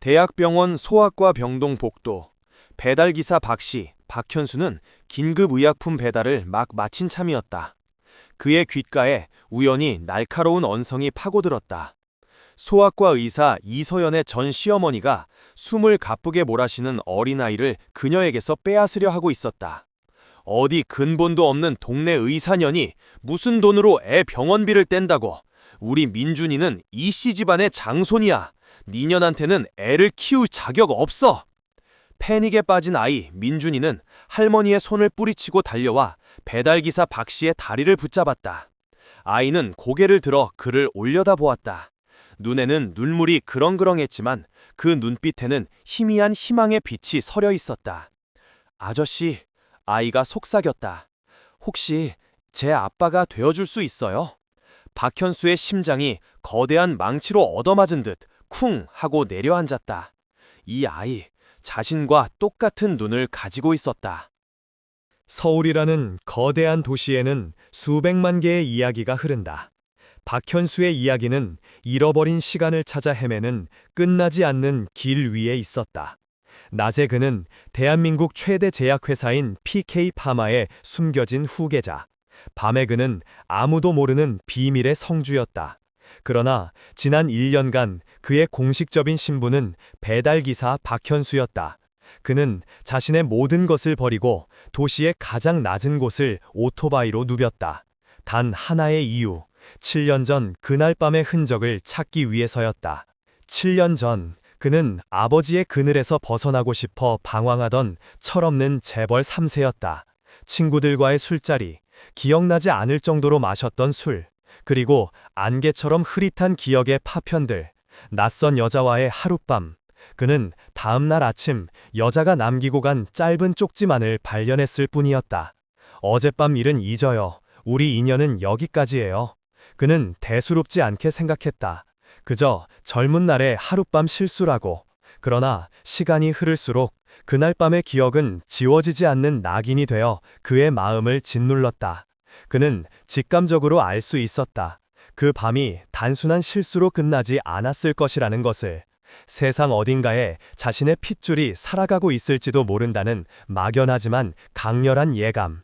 대학병원 소아과 병동 복도. 배달기사 박씨, 박현수는 긴급의약품 배달을 막 마친 참이었다. 그의 귓가에 우연히 날카로운 언성이 파고들었다. 소아과 의사 이서연의 전 시어머니가 숨을 가쁘게 몰아쉬는 어린아이를 그녀에게서 빼앗으려 하고 있었다. 어디 근본도 없는 동네 의사년이 무슨 돈으로 애 병원비를 뗀다고. 우리 민준이는 이씨 집안의 장손이야. 니년한테는 애를 키울 자격 없어. 패닉에 빠진 아이 민준이는 할머니의 손을 뿌리치고 달려와 배달기사 박씨의 다리를 붙잡았다. 아이는 고개를 들어 그를 올려다보았다. 눈에는 눈물이 그렁그렁했지만 그 눈빛에는 희미한 희망의 빛이 서려 있었다. 아저씨, 아이가 속삭였다. 혹시 제 아빠가 되어줄 수 있어요? 박현수의 심장이 거대한 망치로 얻어맞은 듯 쿵 하고 내려앉았다. 이 아이, 자신과 똑같은 눈을 가지고 있었다. 서울이라는 거대한 도시에는 수백만 개의 이야기가 흐른다. 박현수의 이야기는 잃어버린 시간을 찾아 헤매는 끝나지 않는 길 위에 있었다. 낮에 그는 대한민국 최대 제약회사인 PK파마의 숨겨진 후계자, 밤에 그는 아무도 모르는 비밀의 성주였다. 그러나 지난 1년간 그의 공식적인 신분은 배달기사 박현수였다. 그는 자신의 모든 것을 버리고 도시의 가장 낮은 곳을 오토바이로 누볐다. 단 하나의 이유, 7년 전 그날 밤의 흔적을 찾기 위해서였다. 7년 전 그는 아버지의 그늘에서 벗어나고 싶어 방황하던 철없는 재벌 3세였다. 친구들과의 술자리, 기억나지 않을 정도로 마셨던 술, 그리고 안개처럼 흐릿한 기억의 파편들, 낯선 여자와의 하룻밤. 그는 다음 날 아침 여자가 남기고 간 짧은 쪽지만을 발견했을 뿐이었다. 어젯밤 일은 잊어요. 우리 인연은 여기까지예요. 그는 대수롭지 않게 생각했다. 그저 젊은 날의 하룻밤 실수라고. 그러나 시간이 흐를수록 그날 밤의 기억은 지워지지 않는 낙인이 되어 그의 마음을 짓눌렀다. 그는 직감적으로 알 수 있었다. 그 밤이 단순한 실수로 끝나지 않았을 것이라는 것을. 세상 어딘가에 자신의 핏줄이 살아가고 있을지도 모른다는 막연하지만 강렬한 예감.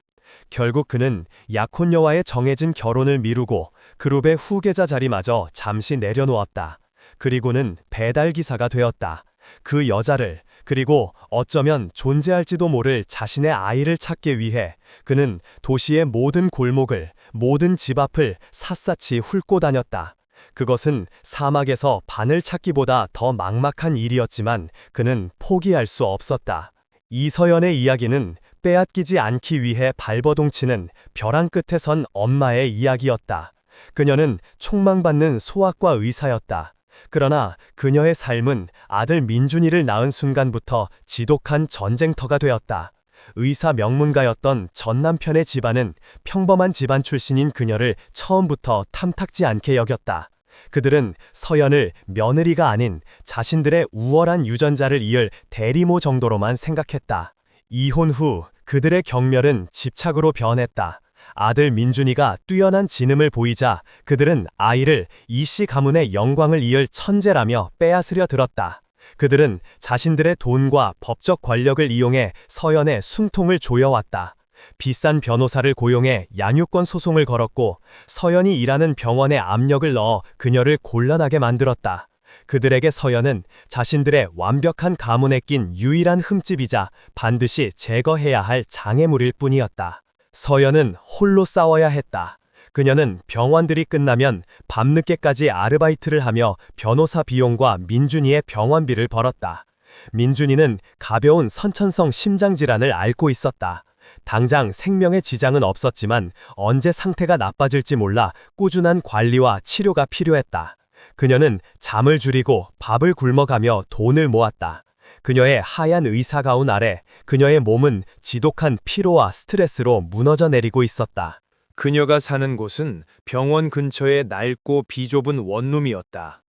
결국 그는 약혼녀와의 정해진 결혼을 미루고 그룹의 후계자 자리마저 잠시 내려놓았다. 그리고는 배달기사가 되었다. 그 여자를, 그리고 어쩌면 존재할지도 모를 자신의 아이를 찾기 위해 그는 도시의 모든 골목을, 모든 집 앞을 샅샅이 훑고 다녔다. 그것은 사막에서 바늘 찾기보다 더 막막한 일이었지만 그는 포기할 수 없었다. 이서연의 이야기는 빼앗기지 않기 위해 발버둥치는 벼랑 끝에 선 엄마의 이야기였다. 그녀는 촉망받는 소아과 의사였다. 그러나 그녀의 삶은 아들 민준이를 낳은 순간부터 지독한 전쟁터가 되었다. 의사 명문가였던 전 남편의 집안은 평범한 집안 출신인 그녀를 처음부터 탐탁지 않게 여겼다. 그들은 서연을 며느리가 아닌 자신들의 우월한 유전자를 이을 대리모 정도로만 생각했다. 이혼 후 그들의 경멸은 집착으로 변했다. 아들 민준이가 뛰어난 지능을 보이자 그들은 아이를 이씨 가문의 영광을 이을 천재라며 빼앗으려 들었다. 그들은 자신들의 돈과 법적 권력을 이용해 서연의 숨통을 조여왔다. 비싼 변호사를 고용해 양육권 소송을 걸었고 서연이 일하는 병원에 압력을 넣어 그녀를 곤란하게 만들었다. 그들에게 서연은 자신들의 완벽한 가문에 낀 유일한 흠집이자 반드시 제거해야 할 장애물일 뿐이었다. 서연은 홀로 싸워야 했다. 그녀는 병원들이 끝나면 밤늦게까지 아르바이트를 하며 변호사 비용과 민준이의 병원비를 벌었다. 민준이는 가벼운 선천성 심장질환을 앓고 있었다. 당장 생명에 지장은 없었지만 언제 상태가 나빠질지 몰라 꾸준한 관리와 치료가 필요했다. 그녀는 잠을 줄이고 밥을 굶어가며 돈을 모았다. 그녀의 하얀 의사가운 아래 그녀의 몸은 지독한 피로와 스트레스로 무너져 내리고 있었다. 그녀가 사는 곳은 병원 근처의 낡고 비좁은 원룸이었다.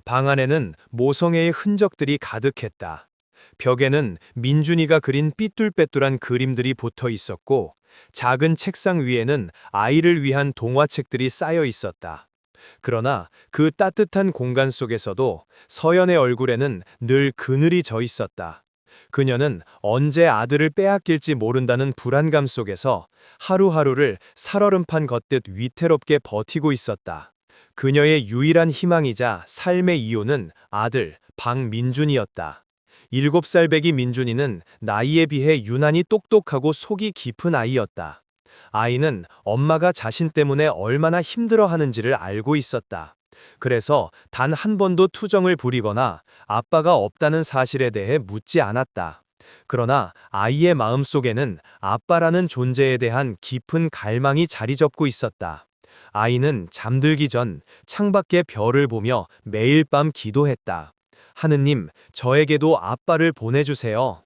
방 안에는 모성애의 흔적들이 가득했다. 벽에는 민준이가 그린 삐뚤빼뚤한 그림들이 붙어 있었고 작은 책상 위에는 아이를 위한 동화책들이 쌓여 있었다. 그러나 그 따뜻한 공간 속에서도 서연의 얼굴에는 늘 그늘이 져 있었다. 그녀는 언제 아들을 빼앗길지 모른다는 불안감 속에서 하루하루를 살얼음판 걷듯 위태롭게 버티고 있었다. 그녀의 유일한 희망이자 삶의 이유는 아들 박민준이었다. 7살 배기 민준이는 나이에 비해 유난히 똑똑하고 속이 깊은 아이였다. 아이는 엄마가 자신 때문에 얼마나 힘들어하는지를 알고 있었다. 그래서 단 한 번도 투정을 부리거나 아빠가 없다는 사실에 대해 묻지 않았다. 그러나 아이의 마음속에는 아빠라는 존재에 대한 깊은 갈망이 자리 잡고 있었다. 아이는 잠들기 전 창밖의 별을 보며 매일 밤 기도했다. 하느님, 저에게도 아빠를 보내주세요.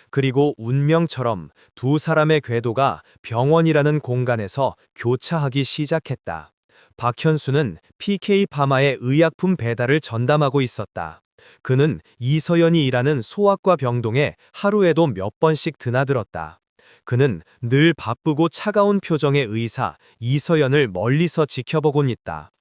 그리고 운명처럼 두 사람의 궤도가 병원이라는 공간에서 교차하기 시작했다. 박현수는 PK파마의 의약품 배달을 전담하고 있었다. 그는 이서연이 일하는 소아과 병동에 하루에도 몇 번씩 드나들었다. 그는 늘 바쁘고 차가운 표정의 의사 이서연을 멀리서 지켜보곤 있다.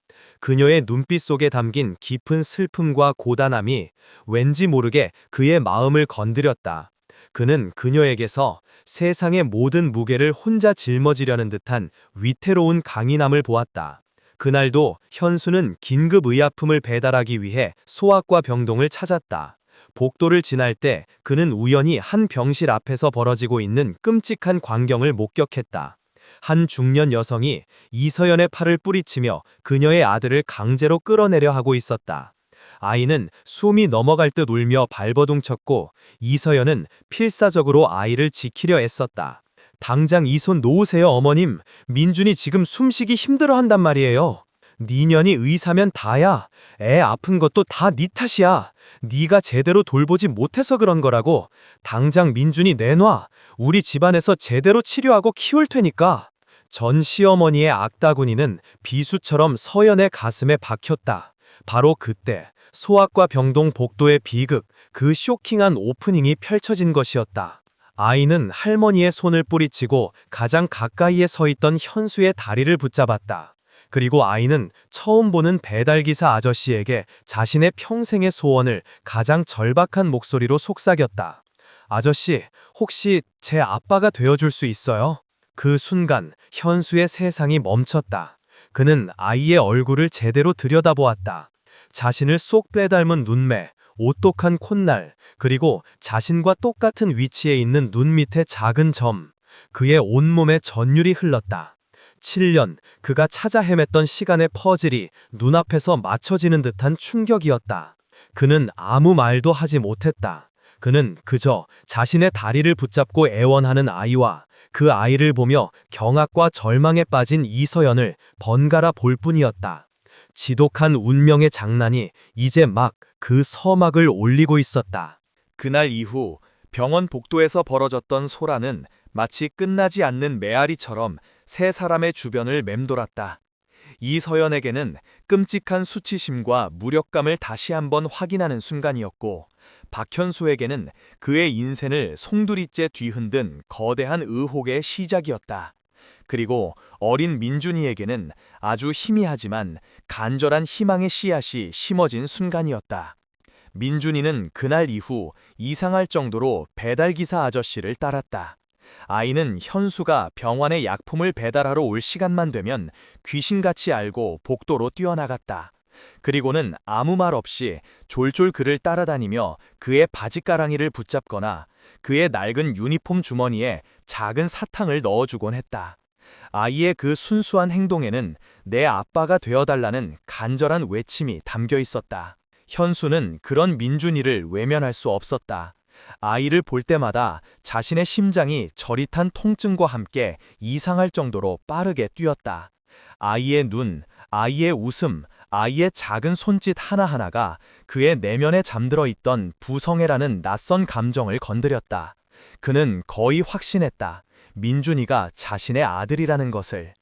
그녀의 눈빛 속에 담긴 깊은 슬픔과 고단함이 왠지 모르게 그의 마음을 건드렸다. 그는 그녀에게서 세상의 모든 무게를 혼자 짊어지려는 듯한 위태로운 강인함을 보았다. 그날도 현수는 긴급 의약품을 배달하기 위해 소아과 병동을 찾았다. 복도를 지날 때 그는 우연히 한 병실 앞에서 벌어지고 있는 끔찍한 광경을 목격했다. 한 중년 여성이 이서연의 팔을 뿌리치며 그녀의 아들을 강제로 끌어내려 하고 있었다. 아이는 숨이 넘어갈 듯 울며 발버둥쳤고 이서연은 필사적으로 아이를 지키려 애썼다. 당장 이 손 놓으세요, 어머님. 민준이 지금 숨쉬기 힘들어한단 말이에요. 니년이 의사면 다야. 애 아픈 것도 다 니 탓이야. 네가 제대로 돌보지 못해서 그런 거라고. 당장 민준이 내놔. 우리 집안에서 제대로 치료하고 키울 테니까. 전 시어머니의 악다구니는 비수처럼 서연의 가슴에 박혔다. 바로 그때 소아과 병동 복도의 비극, 그 쇼킹한 오프닝이 펼쳐진 것이었다. 아이는 할머니의 손을 뿌리치고 가장 가까이에 서 있던 현수의 다리를 붙잡았다. 그리고 아이는 처음 보는 배달기사 아저씨에게 자신의 평생의 소원을 가장 절박한 목소리로 속삭였다. 아저씨, 혹시 제 아빠가 되어줄 수 있어요? 그 순간 현수의 세상이 멈췄다. 그는 아이의 얼굴을 제대로 들여다보았다. 자신을 쏙 빼닮은 눈매, 오똑한 콧날, 그리고 자신과 똑같은 위치에 있는 눈 밑에 작은 점. 그의 온몸에 전율이 흘렀다. 7년, 그가 찾아 헤맸던 시간의 퍼즐이 눈앞에서 맞춰지는 듯한 충격이었다. 그는 아무 말도 하지 못했다. 그는 그저 자신의 다리를 붙잡고 애원하는 아이와 그 아이를 보며 경악과 절망에 빠진 이서연을 번갈아 볼 뿐이었다. 지독한 운명의 장난이 이제 막 그 서막을 올리고 있었다. 그날 이후 병원 복도에서 벌어졌던 소란은 마치 끝나지 않는 메아리처럼 세 사람의 주변을 맴돌았다. 이서연에게는 끔찍한 수치심과 무력감을 다시 한번 확인하는 순간이었고, 박현수에게는 그의 인생을 송두리째 뒤흔든 거대한 의혹의 시작이었다. 그리고 어린 민준이에게는 아주 희미하지만 간절한 희망의 씨앗이 심어진 순간이었다. 민준이는 그날 이후 이상할 정도로 배달기사 아저씨를 따랐다. 아이는 현수가 병원에 약품을 배달하러 올 시간만 되면 귀신같이 알고 복도로 뛰어나갔다. 그리고는 아무 말 없이 졸졸 그를 따라다니며 그의 바지가랑이를 붙잡거나 그의 낡은 유니폼 주머니에 작은 사탕을 넣어주곤 했다. 아이의 그 순수한 행동에는 내 아빠가 되어달라는 간절한 외침이 담겨 있었다. 현수는 그런 민준이를 외면할 수 없었다. 아이를 볼 때마다 자신의 심장이 저릿한 통증과 함께 이상할 정도로 빠르게 뛰었다. 아이의 눈, 아이의 웃음, 아이의 작은 손짓 하나하나가 그의 내면에 잠들어 있던 부성애라는 낯선 감정을 건드렸다. 그는 거의 확신했다. 민준이가 자신의 아들이라는 것을.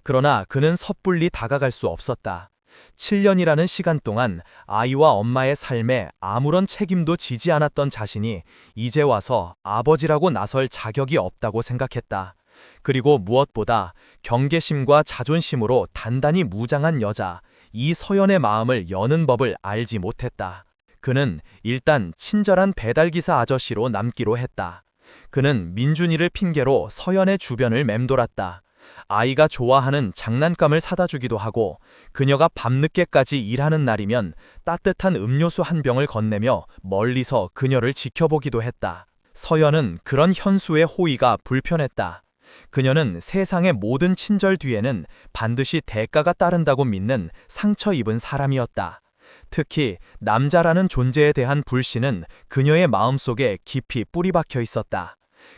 그러나 그는 섣불리 다가갈 수 없었다. 7년이라는 시간 동안 아이와 엄마의 삶에 아무런 책임도 지지 않았던 자신이 이제 와서 아버지라고 나설 자격이 없다고 생각했다. 그리고 무엇보다 경계심과 자존심으로 단단히 무장한 여자 이 서연의 마음을 여는 법을 알지 못했다. 그는 일단 친절한 배달기사 아저씨로 남기로 했다. 그는 민준이를 핑계로 서연의 주변을 맴돌았다. 아이가 좋아하는 장난감을 사다 주기도 하고 그녀가 밤늦게까지 일하는 날이면 따뜻한 음료수 한 병을 건네며 멀리서 그녀를 지켜보기도 했다. 서연은 그런 현수의 호의가 불편했다. 그녀는 세상의 모든 친절 뒤에는 반드시 대가가 따른다고 믿는 상처 입은 사람이었다. 특히 남자라는 존재에 대한 불신은 그녀의 마음속에 깊이 뿌리박혀 있었다.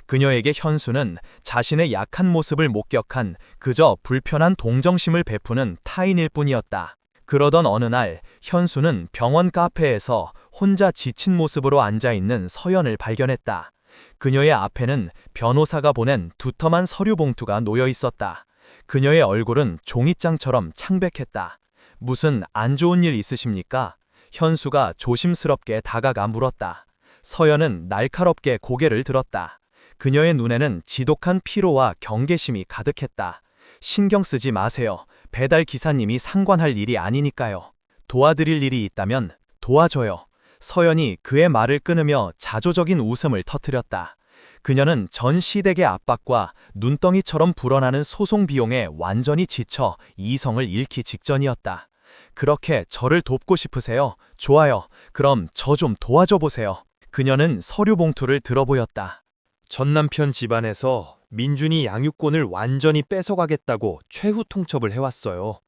그녀에게 현수는 자신의 약한 모습을 목격한 그저 불편한 동정심을 베푸는 타인일 뿐이었다. 그러던 어느 날 현수는 병원 카페에서 혼자 지친 모습으로 앉아있는 서연을 발견했다. 그녀의 앞에는 변호사가 보낸 두툼한 서류 봉투가 놓여 있었다. 그녀의 얼굴은 종이장처럼 창백했다. 무슨 안 좋은 일 있으십니까? 현수가 조심스럽게 다가가 물었다. 서연은 날카롭게 고개를 들었다. 그녀의 눈에는 지독한 피로와 경계심이 가득했다. 신경 쓰지 마세요. 배달 기사님이 상관할 일이 아니니까요. 도와드릴 일이 있다면 도와줘요. 서연이 그의 말을 끊으며 자조적인 웃음을 터뜨렸다. 그녀는 전 시댁의 압박과 눈덩이처럼 불어나는 소송 비용에 완전히 지쳐 이성을 잃기 직전이었다. 그렇게 저를 돕고 싶으세요? 좋아요. 그럼 저 좀 도와줘 보세요. 그녀는 서류 봉투를 들어보였다. 전남편 집안에서 민준이 양육권을 완전히 뺏어가겠다고 최후 통첩을 해왔어요.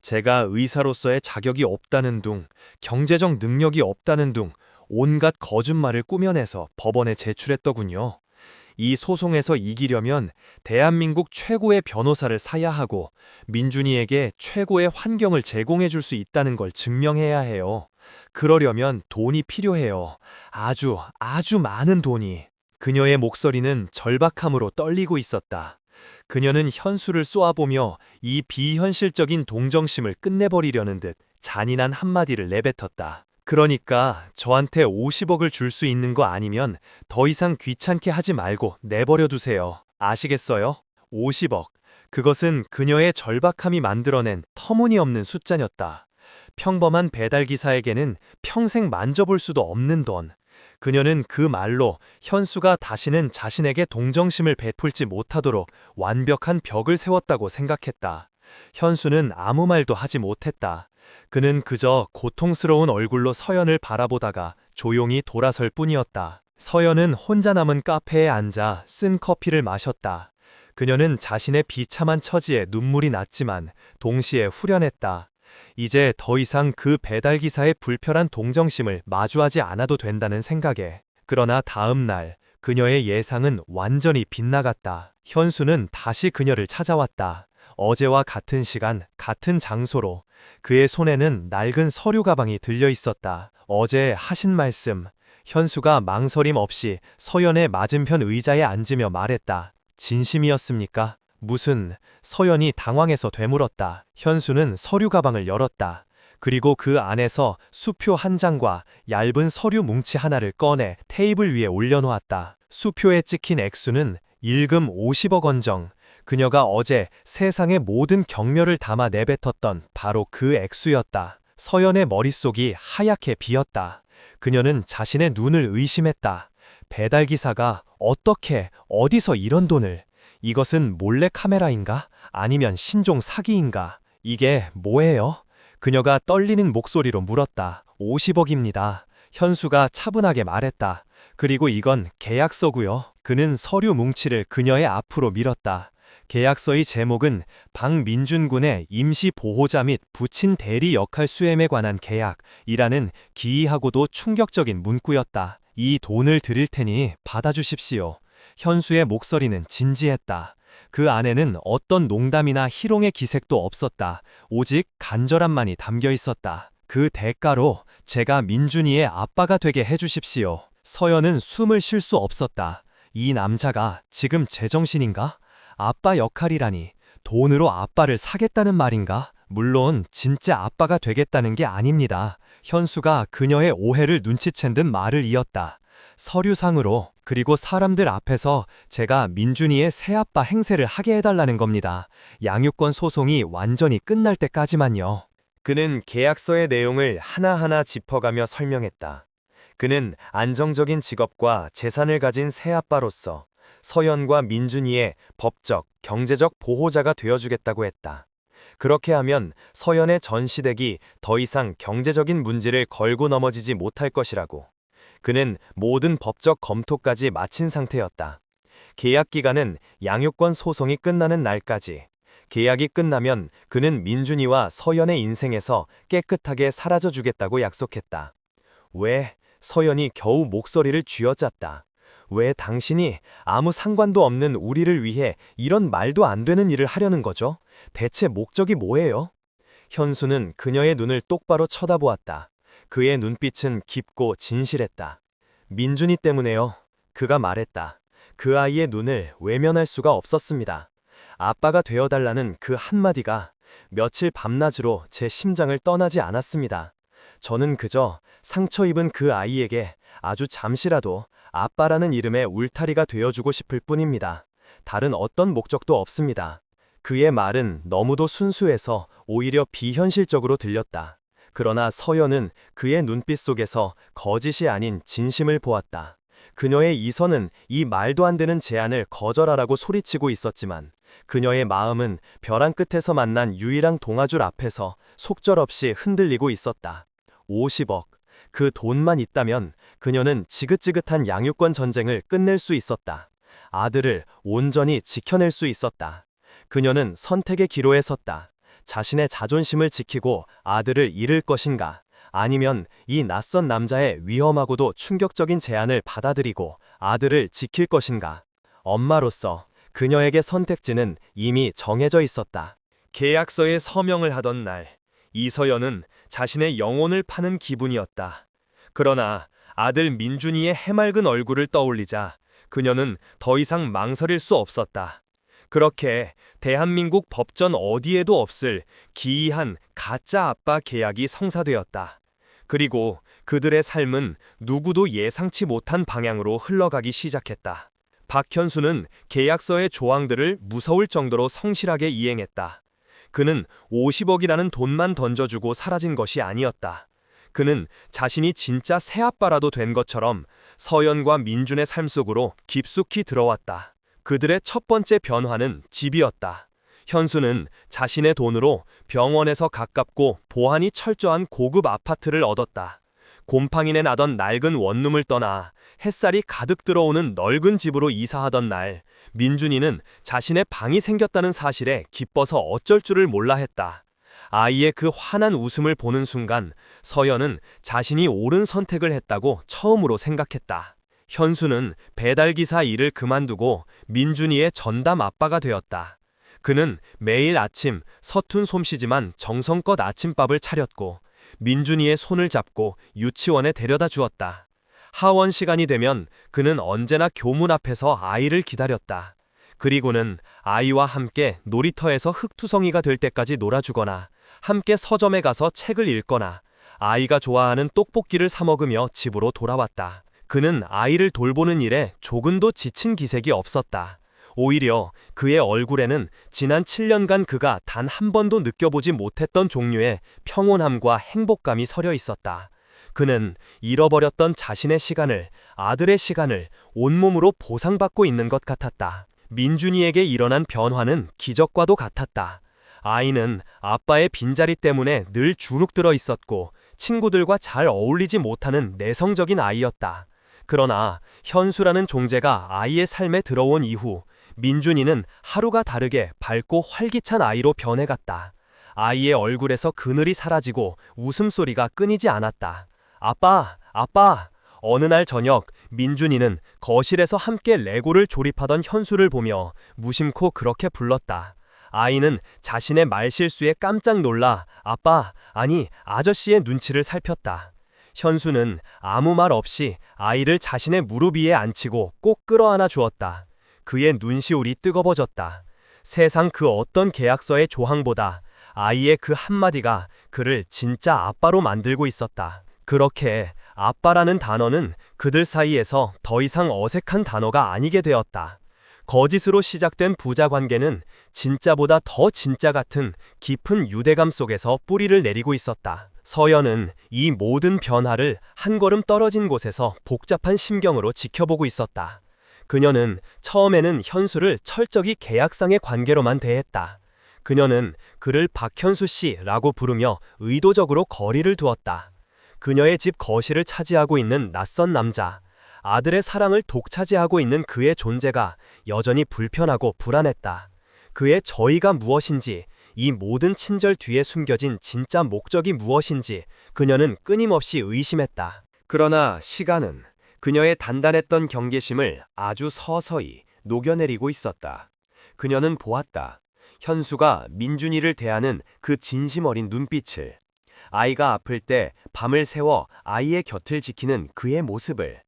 제가 의사로서의 자격이 없다는 둥, 경제적 능력이 없다는 둥, 온갖 거짓말을 꾸며내서 법원에 제출했더군요. 이 소송에서 이기려면 대한민국 최고의 변호사를 사야 하고 민준이에게 최고의 환경을 제공해 줄 수 있다는 걸 증명해야 해요. 그러려면 돈이 필요해요. 아주 많은 돈이. 그녀의 목소리는 절박함으로 떨리고 있었다. 그녀는 현수를 쏘아보며 이 비현실적인 동정심을 끝내버리려는 듯 잔인한 한마디를 내뱉었다. 그러니까 저한테 50억을 줄 수 있는 거 아니면 더 이상 귀찮게 하지 말고 내버려 두세요. 아시겠어요? 50억. 그것은 그녀의 절박함이 만들어낸 터무니없는 숫자였다. 평범한 배달기사에게는 평생 만져볼 수도 없는 돈. 그녀는 그 말로 현수가 다시는 자신에게 동정심을 베풀지 못하도록 완벽한 벽을 세웠다고 생각했다. 현수는 아무 말도 하지 못했다. 그는 그저 고통스러운 얼굴로 서연을 바라보다가 조용히 돌아설 뿐이었다. 서연은 혼자 남은 카페에 앉아 쓴 커피를 마셨다. 그녀는 자신의 비참한 처지에 눈물이 났지만 동시에 후련했다. 이제 더 이상 그 배달기사의 불편한 동정심을 마주하지 않아도 된다는 생각에. 그러나 다음 날 그녀의 예상은 완전히 빗나갔다. 현수는 다시 그녀를 찾아왔다. 어제와 같은 시간, 같은 장소로. 그의 손에는 낡은 서류 가방이 들려 있었다. 어제 하신 말씀. 현수가 망설임 없이 서연의 맞은편 의자에 앉으며 말했다. 진심이었습니까? 무슨? 서연이 당황해서 되물었다. 현수는 서류 가방을 열었다. 그리고 그 안에서 수표 한 장과 얇은 서류 뭉치 하나를 꺼내 테이블 위에 올려놓았다. 수표에 찍힌 액수는 일금 50억 원정. 그녀가 어제 세상의 모든 경멸을 담아 내뱉었던 바로 그 액수였다. 서연의 머릿속이 하얗게 비었다. 그녀는 자신의 눈을 의심했다. 배달기사가 어떻게, 어디서 이런 돈을? 이것은 몰래카메라인가? 아니면 신종 사기인가? 이게 뭐예요? 그녀가 떨리는 목소리로 물었다. 50억입니다. 현수가 차분하게 말했다. 그리고 이건 계약서고요. 그는 서류 뭉치를 그녀의 앞으로 밀었다. 계약서의 제목은 박민준 군의 임시 보호자 및 부친 대리 역할 수행에 관한 계약이라는 기이하고도 충격적인 문구였다. 이 돈을 드릴 테니 받아주십시오. 현수의 목소리는 진지했다. 그 안에는 어떤 농담이나 희롱의 기색도 없었다. 오직 간절함만이 담겨 있었다. 그 대가로 제가 민준이의 아빠가 되게 해주십시오. 서연은 숨을 쉴 수 없었다. 이 남자가 지금 제정신인가? 아빠 역할이라니 돈으로 아빠를 사겠다는 말인가? 물론 진짜 아빠가 되겠다는 게 아닙니다. 현수가 그녀의 오해를 눈치챈 듯 말을 이었다. 서류상으로 그리고 사람들 앞에서 제가 민준이의 새아빠 행세를 하게 해달라는 겁니다. 양육권 소송이 완전히 끝날 때까지만요. 그는 계약서의 내용을 하나하나 짚어가며 설명했다. 그는 안정적인 직업과 재산을 가진 새아빠로서 서연과 민준이의 법적, 경제적 보호자가 되어주겠다고 했다. 그렇게 하면 서연의 전시댁이 더 이상 경제적인 문제를 걸고 넘어지지 못할 것이라고. 그는 모든 법적 검토까지 마친 상태였다. 계약 기간은 양육권 소송이 끝나는 날까지. 계약이 끝나면 그는 민준이와 서연의 인생에서 깨끗하게 사라져 주겠다고 약속했다. 왜? 서연이 겨우 목소리를 쥐어짰다. 왜 당신이 아무 상관도 없는 우리를 위해 이런 말도 안 되는 일을 하려는 거죠? 대체 목적이 뭐예요? 현수는 그녀의 눈을 똑바로 쳐다보았다. 그의 눈빛은 깊고 진실했다. 민준이 때문에요. 그가 말했다. 그 아이의 눈을 외면할 수가 없었습니다. 아빠가 되어달라는 그 한마디가 며칠 밤낮으로 제 심장을 떠나지 않았습니다. 저는 그저 상처 입은 그 아이에게 아주 잠시라도 아빠라는 이름의 울타리가 되어주고 싶을 뿐입니다. 다른 어떤 목적도 없습니다. 그의 말은 너무도 순수해서 오히려 비현실적으로 들렸다. 그러나 서연은 그의 눈빛 속에서 거짓이 아닌 진심을 보았다. 그녀의 이선은 이 말도 안 되는 제안을 거절하라고 소리치고 있었지만 그녀의 마음은 벼랑 끝에서 만난 유일한 동아줄 앞에서 속절없이 흔들리고 있었다. 50억. 그 돈만 있다면 그녀는 지긋지긋한 양육권 전쟁을 끝낼 수 있었다. 아들을 온전히 지켜낼 수 있었다. 그녀는 선택의 기로에 섰다. 자신의 자존심을 지키고 아들을 잃을 것인가? 아니면 이 낯선 남자의 위험하고도 충격적인 제안을 받아들이고 아들을 지킬 것인가? 엄마로서 그녀에게 선택지는 이미 정해져 있었다. 계약서에 서명을 하던 날, 이서연은 자신의 영혼을 파는 기분이었다. 그러나 아들 민준이의 해맑은 얼굴을 떠올리자 그녀는 더 이상 망설일 수 없었다. 그렇게 대한민국 법전 어디에도 없을 기이한 가짜 아빠 계약이 성사되었다. 그리고 그들의 삶은 누구도 예상치 못한 방향으로 흘러가기 시작했다. 박현수는 계약서의 조항들을 무서울 정도로 성실하게 이행했다. 그는 50억이라는 돈만 던져주고 사라진 것이 아니었다. 그는 자신이 진짜 새아빠라도 된 것처럼 서연과 민준의 삶 속으로 깊숙이 들어왔다. 그들의 첫 번째 변화는 집이었다. 현수는 자신의 돈으로 병원에서 가깝고 보안이 철저한 고급 아파트를 얻었다. 곰팡이내 나던 낡은 원룸을 떠나 햇살이 가득 들어오는 넓은 집으로 이사하던 날, 민준이는 자신의 방이 생겼다는 사실에 기뻐서 어쩔 줄을 몰라 했다. 아이의 그 환한 웃음을 보는 순간 서연은 자신이 옳은 선택을 했다고 처음으로 생각했다. 현수는 배달기사 일을 그만두고 민준이의 전담 아빠가 되었다. 그는 매일 아침 서툰 솜씨지만 정성껏 아침밥을 차렸고 민준이의 손을 잡고 유치원에 데려다 주었다. 하원 시간이 되면 그는 언제나 교문 앞에서 아이를 기다렸다. 그리고는 아이와 함께 놀이터에서 흙투성이가 될 때까지 놀아주거나 함께 서점에 가서 책을 읽거나 아이가 좋아하는 떡볶이를 사 먹으며 집으로 돌아왔다. 그는 아이를 돌보는 일에 조금도 지친 기색이 없었다. 오히려 그의 얼굴에는 지난 7년간 그가 단 한 번도 느껴보지 못했던 종류의 평온함과 행복감이 서려 있었다. 그는 잃어버렸던 자신의 시간을, 아들의 시간을 온몸으로 보상받고 있는 것 같았다. 민준이에게 일어난 변화는 기적과도 같았다. 아이는 아빠의 빈자리 때문에 늘 주눅들어 있었고 친구들과 잘 어울리지 못하는 내성적인 아이였다. 그러나 현수라는 존재가 아이의 삶에 들어온 이후 민준이는 하루가 다르게 밝고 활기찬 아이로 변해갔다. 아이의 얼굴에서 그늘이 사라지고 웃음소리가 끊이지 않았다. 아빠, 아빠! 어느 날 저녁 민준이는 거실에서 함께 레고를 조립하던 현수를 보며 무심코 그렇게 불렀다. 아이는 자신의 말실수에 깜짝 놀라 아빠, 아니 아저씨의 눈치를 살폈다. 현수는 아무 말 없이 아이를 자신의 무릎 위에 앉히고 꼭 끌어안아 주었다. 그의 눈시울이 뜨거워졌다. 세상 그 어떤 계약서의 조항보다 아이의 그 한마디가 그를 진짜 아빠로 만들고 있었다. 그렇게 아빠라는 단어는 그들 사이에서 더 이상 어색한 단어가 아니게 되었다. 거짓으로 시작된 부자 관계는 진짜보다 더 진짜 같은 깊은 유대감 속에서 뿌리를 내리고 있었다. 서연은 이 모든 변화를 한 걸음 떨어진 곳에서 복잡한 심경으로 지켜보고 있었다. 그녀는 처음에는 현수를 철저히 계약상의 관계로만 대했다. 그녀는 그를 박현수 씨라고 부르며 의도적으로 거리를 두었다. 그녀의 집 거실을 차지하고 있는 낯선 남자, 아들의 사랑을 독차지하고 있는 그의 존재가 여전히 불편하고 불안했다. 그의 저의가 무엇인지, 이 모든 친절 뒤에 숨겨진 진짜 목적이 무엇인지 그녀는 끊임없이 의심했다. 그러나 시간은 그녀의 단단했던 경계심을 아주 서서히 녹여내리고 있었다. 그녀는 보았다. 현수가 민준이를 대하는 그 진심 어린 눈빛을, 아이가 아플 때 밤을 새워 아이의 곁을 지키는 그의 모습을,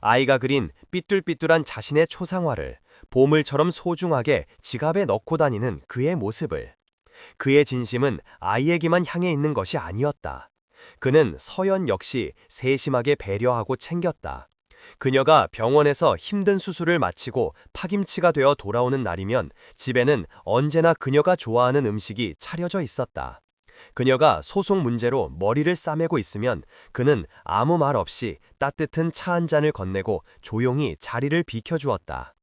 아이가 그린 삐뚤삐뚤한 자신의 초상화를 보물처럼 소중하게 지갑에 넣고 다니는 그의 모습을. 그의 진심은 아이에게만 향해 있는 것이 아니었다. 그는 서연 역시 세심하게 배려하고 챙겼다. 그녀가 병원에서 힘든 수술을 마치고 파김치가 되어 돌아오는 날이면 집에는 언제나 그녀가 좋아하는 음식이 차려져 있었다. 그녀가 소송 문제로 머리를 싸매고 있으면 그는 아무 말 없이 따뜻한 차 한 잔을 건네고 조용히 자리를 비켜주었다.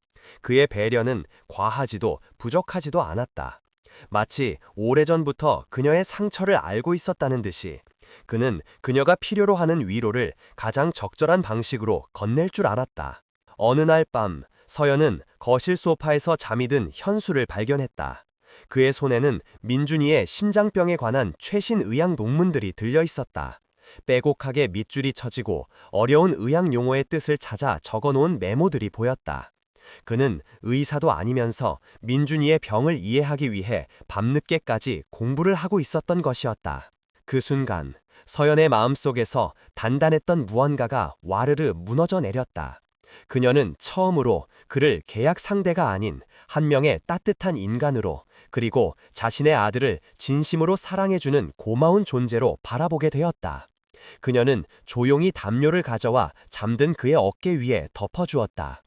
그의 배려는 과하지도 부족하지도 않았다. 마치 오래전부터 그녀의 상처를 알고 있었다는 듯이 그는 그녀가 필요로 하는 위로를 가장 적절한 방식으로 건넬 줄 알았다. 어느 날 밤, 서연은 거실 소파에서 잠이 든 현수를 발견했다. 그의 손에는 민준이의 심장병에 관한 최신 의학 논문들이 들려 있었다. 빼곡하게 밑줄이 쳐지고 어려운 의학 용어의 뜻을 찾아 적어놓은 메모들이 보였다. 그는 의사도 아니면서 민준이의 병을 이해하기 위해 밤늦게까지 공부를 하고 있었던 것이었다. 그 순간 서연의 마음속에서 단단했던 무언가가 와르르 무너져 내렸다. 그녀는 처음으로 그를 계약 상대가 아닌 한 명의 따뜻한 인간으로, 그리고 자신의 아들을 진심으로 사랑해주는 고마운 존재로 바라보게 되었다. 그녀는 조용히 담요를 가져와 잠든 그의 어깨 위에 덮어주었다.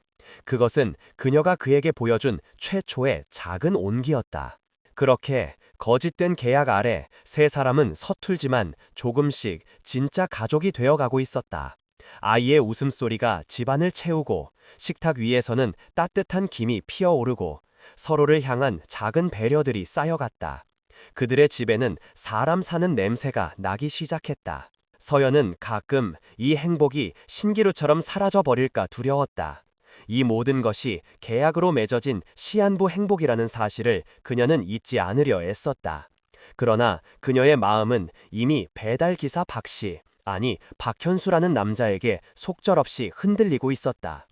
그것은 그녀가 그에게 보여준 최초의 작은 온기였다. 그렇게 거짓된 계약 아래 세 사람은 서툴지만 조금씩 진짜 가족이 되어가고 있었다. 아이의 웃음소리가 집안을 채우고, 식탁 위에서는 따뜻한 김이 피어오르고, 서로를 향한 작은 배려들이 쌓여갔다. 그들의 집에는 사람 사는 냄새가 나기 시작했다. 서연은 가끔 이 행복이 신기루처럼 사라져버릴까 두려웠다. 이 모든 것이 계약으로 맺어진 시한부 행복이라는 사실을 그녀는 잊지 않으려 애썼다. 그러나 그녀의 마음은 이미 배달기사 박씨, 아니 박현수라는 남자에게 속절없이 흔들리고 있었다.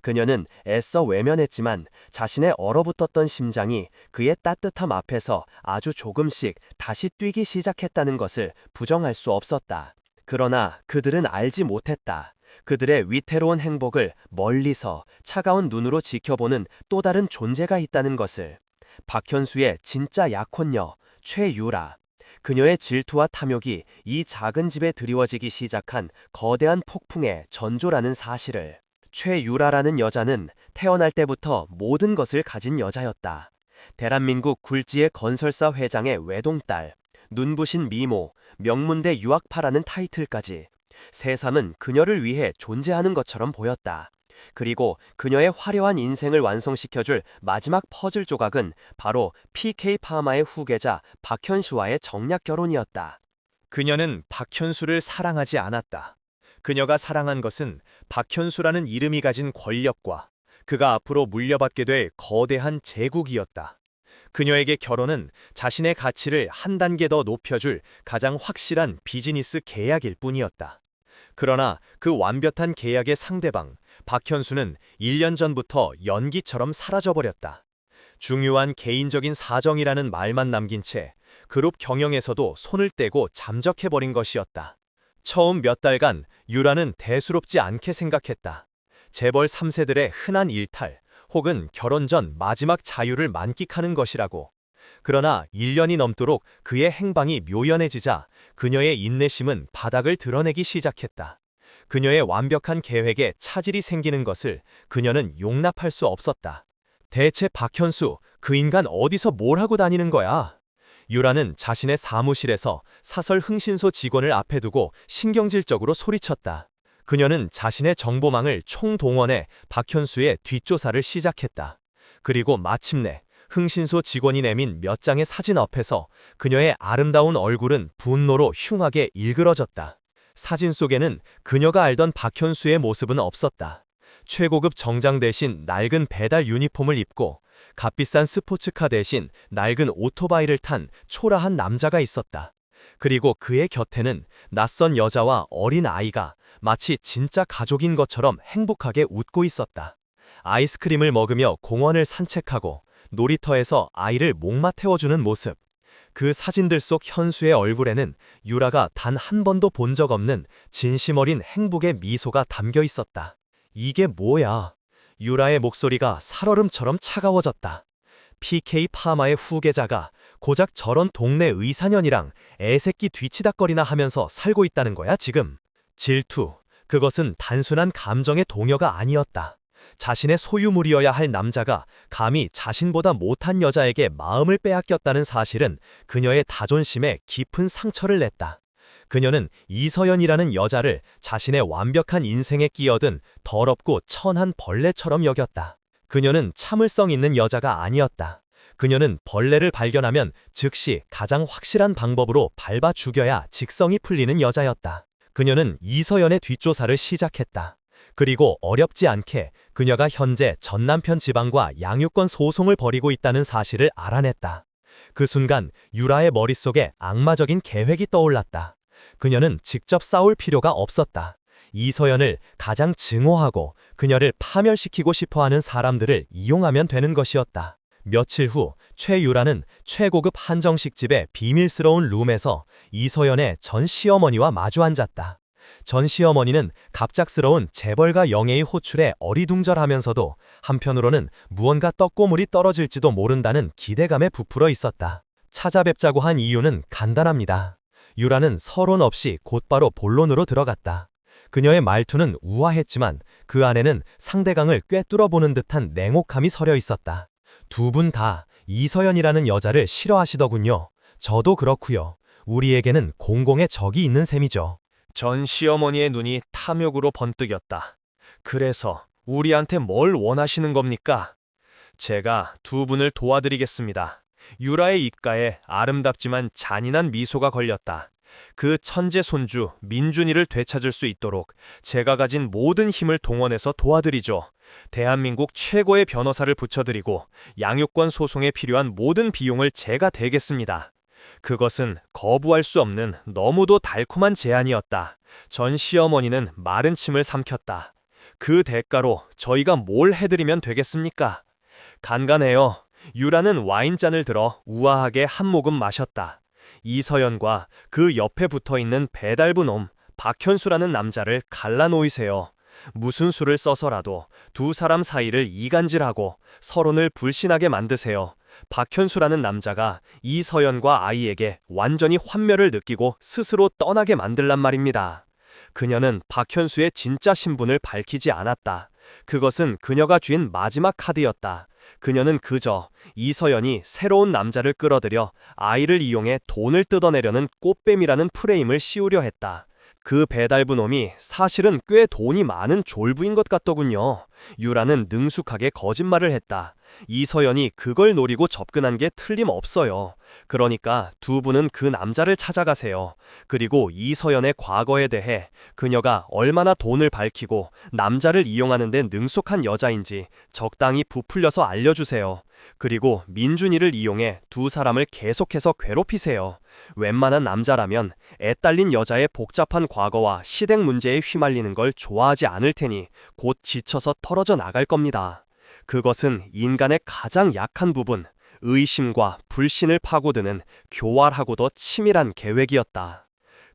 그녀는 애써 외면했지만 자신의 얼어붙었던 심장이 그의 따뜻함 앞에서 아주 조금씩 다시 뛰기 시작했다는 것을 부정할 수 없었다. 그러나 그들은 알지 못했다. 그들의 위태로운 행복을 멀리서 차가운 눈으로 지켜보는 또 다른 존재가 있다는 것을. 박현수의 진짜 약혼녀 최유라. 그녀의 질투와 탐욕이 이 작은 집에 드리워지기 시작한 거대한 폭풍의 전조라는 사실을. 최유라라는 여자는 태어날 때부터 모든 것을 가진 여자였다. 대한민국 굴지의 건설사 회장의 외동딸, 눈부신 미모, 명문대 유학파라는 타이틀까지. 세상은 그녀를 위해 존재하는 것처럼 보였다. 그리고 그녀의 화려한 인생을 완성시켜줄 마지막 퍼즐 조각은 바로 PK 파마의 후계자 박현수와의 정략 결혼이었다. 그녀는 박현수를 사랑하지 않았다. 그녀가 사랑한 것은 박현수라는 이름이 가진 권력과 그가 앞으로 물려받게 될 거대한 제국이었다. 그녀에게 결혼은 자신의 가치를 한 단계 더 높여줄 가장 확실한 비즈니스 계약일 뿐이었다. 그러나 그 완벽한 계약의 상대방, 박현수는 1년 전부터 연기처럼 사라져버렸다. 중요한 개인적인 사정이라는 말만 남긴 채 그룹 경영에서도 손을 떼고 잠적해버린 것이었다. 처음 몇 달간 유라는 대수롭지 않게 생각했다. 재벌 3세들의 흔한 일탈, 혹은 결혼 전 마지막 자유를 만끽하는 것이라고. 그러나 1년이 넘도록 그의 행방이 묘연해지자 그녀의 인내심은 바닥을 드러내기 시작했다. 그녀의 완벽한 계획에 차질이 생기는 것을 그녀는 용납할 수 없었다. 대체 박현수, 그 인간 어디서 뭘 하고 다니는 거야? 유라는 자신의 사무실에서 사설 흥신소 직원을 앞에 두고 신경질적으로 소리쳤다. 그녀는 자신의 정보망을 총동원해 박현수의 뒷조사를 시작했다. 그리고 마침내 흥신소 직원이 내민 몇 장의 사진 앞에서 그녀의 아름다운 얼굴은 분노로 흉하게 일그러졌다. 사진 속에는 그녀가 알던 박현수의 모습은 없었다. 최고급 정장 대신 낡은 배달 유니폼을 입고 값비싼 스포츠카 대신 낡은 오토바이를 탄 초라한 남자가 있었다. 그리고 그의 곁에는 낯선 여자와 어린 아이가 마치 진짜 가족인 것처럼 행복하게 웃고 있었다. 아이스크림을 먹으며 공원을 산책하고 놀이터에서 아이를 목마 태워주는 모습. 그 사진들 속 현수의 얼굴에는 유라가 단 한 번도 본 적 없는 진심 어린 행복의 미소가 담겨 있었다. 이게 뭐야? 유라의 목소리가 살얼음처럼 차가워졌다. PK 파마의 후계자가 고작 저런 동네 의사년이랑 애새끼 뒤치닥거리나 하면서 살고 있다는 거야, 지금. 질투. 그것은 단순한 감정의 동요가 아니었다. 자신의 소유물이어야 할 남자가 감히 자신보다 못한 여자에게 마음을 빼앗겼다는 사실은 그녀의 자존심에 깊은 상처를 냈다. 그녀는 이서연이라는 여자를 자신의 완벽한 인생에 끼어든 더럽고 천한 벌레처럼 여겼다. 그녀는 참을성 있는 여자가 아니었다. 그녀는 벌레를 발견하면 즉시 가장 확실한 방법으로 밟아 죽여야 직성이 풀리는 여자였다. 그녀는 이서연의 뒷조사를 시작했다. 그리고 어렵지 않게 그녀가 현재 전남편 지방과 양육권 소송을 벌이고 있다는 사실을 알아냈다. 그 순간 유라의 머릿속에 악마적인 계획이 떠올랐다. 그녀는 직접 싸울 필요가 없었다. 이서연을 가장 증오하고 그녀를 파멸시키고 싶어하는 사람들을 이용하면 되는 것이었다. 며칠 후 최유라는 최고급 한정식집의 비밀스러운 룸에서 이서연의 전 시어머니와 마주 앉았다. 전 시어머니는 갑작스러운 재벌가 영애의 호출에 어리둥절하면서도 한편으로는 무언가 떡고물이 떨어질지도 모른다는 기대감에 부풀어 있었다. 찾아뵙자고 한 이유는 간단합니다. 유라는 서론 없이 곧바로 본론으로 들어갔다. 그녀의 말투는 우아했지만 그 안에는 상대방을 꿰뚫어보는 듯한 냉혹함이 서려 있었다. 두 분 다 이서연이라는 여자를 싫어하시더군요. 저도 그렇고요. 우리에게는 공공의 적이 있는 셈이죠. 전 시어머니의 눈이 탐욕으로 번뜩였다. 그래서 우리한테 뭘 원하시는 겁니까? 제가 두 분을 도와드리겠습니다. 유라의 입가에 아름답지만 잔인한 미소가 걸렸다. 그 천재 손주 민준이를 되찾을 수 있도록 제가 가진 모든 힘을 동원해서 도와드리죠. 대한민국 최고의 변호사를 붙여드리고 양육권 소송에 필요한 모든 비용을 제가 대겠습니다. 그것은 거부할 수 없는 너무도 달콤한 제안이었다. 전 시어머니는 마른 침을 삼켰다. 그 대가로 저희가 뭘 해드리면 되겠습니까? 간간해요. 유라는 와인잔을 들어 우아하게 한 모금 마셨다. 이서연과 그 옆에 붙어있는 배달부 놈 박현수라는 남자를 갈라놓으세요. 무슨 수를 써서라도 두 사람 사이를 이간질하고 서론을 불신하게 만드세요. 박현수라는 남자가 이서연과 아이에게 완전히 환멸을 느끼고 스스로 떠나게 만들란 말입니다. 그녀는 박현수의 진짜 신분을 밝히지 않았다. 그것은 그녀가 쥔 마지막 카드였다. 그녀는 그저 이서연이 새로운 남자를 끌어들여 아이를 이용해 돈을 뜯어내려는 꽃뱀이라는 프레임을 씌우려 했다. 그 배달부 놈이 사실은 꽤 돈이 많은 졸부인 것 같더군요. 유라는 능숙하게 거짓말을 했다. 이서연이 그걸 노리고 접근한 게 틀림없어요. 그러니까 두 분은 그 남자를 찾아가세요. 그리고 이서연의 과거에 대해 그녀가 얼마나 돈을 밝히고 남자를 이용하는 데 능숙한 여자인지 적당히 부풀려서 알려주세요. 그리고 민준이를 이용해 두 사람을 계속해서 괴롭히세요. 웬만한 남자라면 애 딸린 여자의 복잡한 과거와 시댁 문제에 휘말리는 걸 좋아하지 않을 테니 곧 지쳐서 털어져 나갈 겁니다. 그것은 인간의 가장 약한 부분, 의심과 불신을 파고드는 교활하고도 치밀한 계획이었다.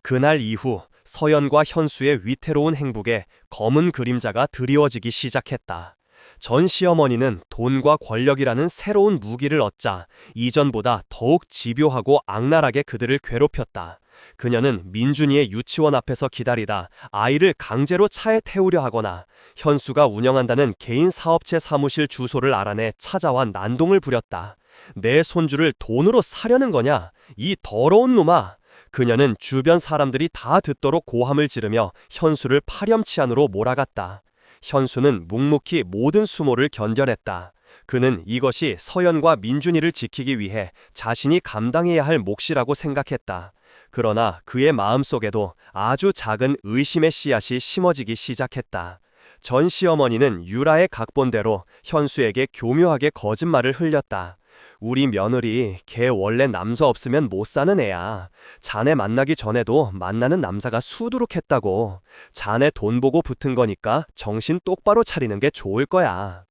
그날 이후 서연과 현수의 위태로운 행복에 검은 그림자가 드리워지기 시작했다. 전 시어머니는 돈과 권력이라는 새로운 무기를 얻자 이전보다 더욱 집요하고 악랄하게 그들을 괴롭혔다. 그녀는 민준이의 유치원 앞에서 기다리다 아이를 강제로 차에 태우려 하거나 현수가 운영한다는 개인 사업체 사무실 주소를 알아내 찾아와 난동을 부렸다. 내 손주를 돈으로 사려는 거냐? 이 더러운 놈아! 그녀는 주변 사람들이 다 듣도록 고함을 지르며 현수를 파렴치 안으로 몰아갔다. 현수는 묵묵히 모든 수모를 견뎌냈다. 그는 이것이 서연과 민준이를 지키기 위해 자신이 감당해야 할 몫이라고 생각했다. 그러나 그의 마음속에도 아주 작은 의심의 씨앗이 심어지기 시작했다. 전 시어머니는 유라의 각본대로 현수에게 교묘하게 거짓말을 흘렸다. 우리 며느리 걔 원래 남자 없으면 못 사는 애야. 자네 만나기 전에도 만나는 남자가 수두룩했다고. 자네 돈 보고 붙은 거니까 정신 똑바로 차리는 게 좋을 거야.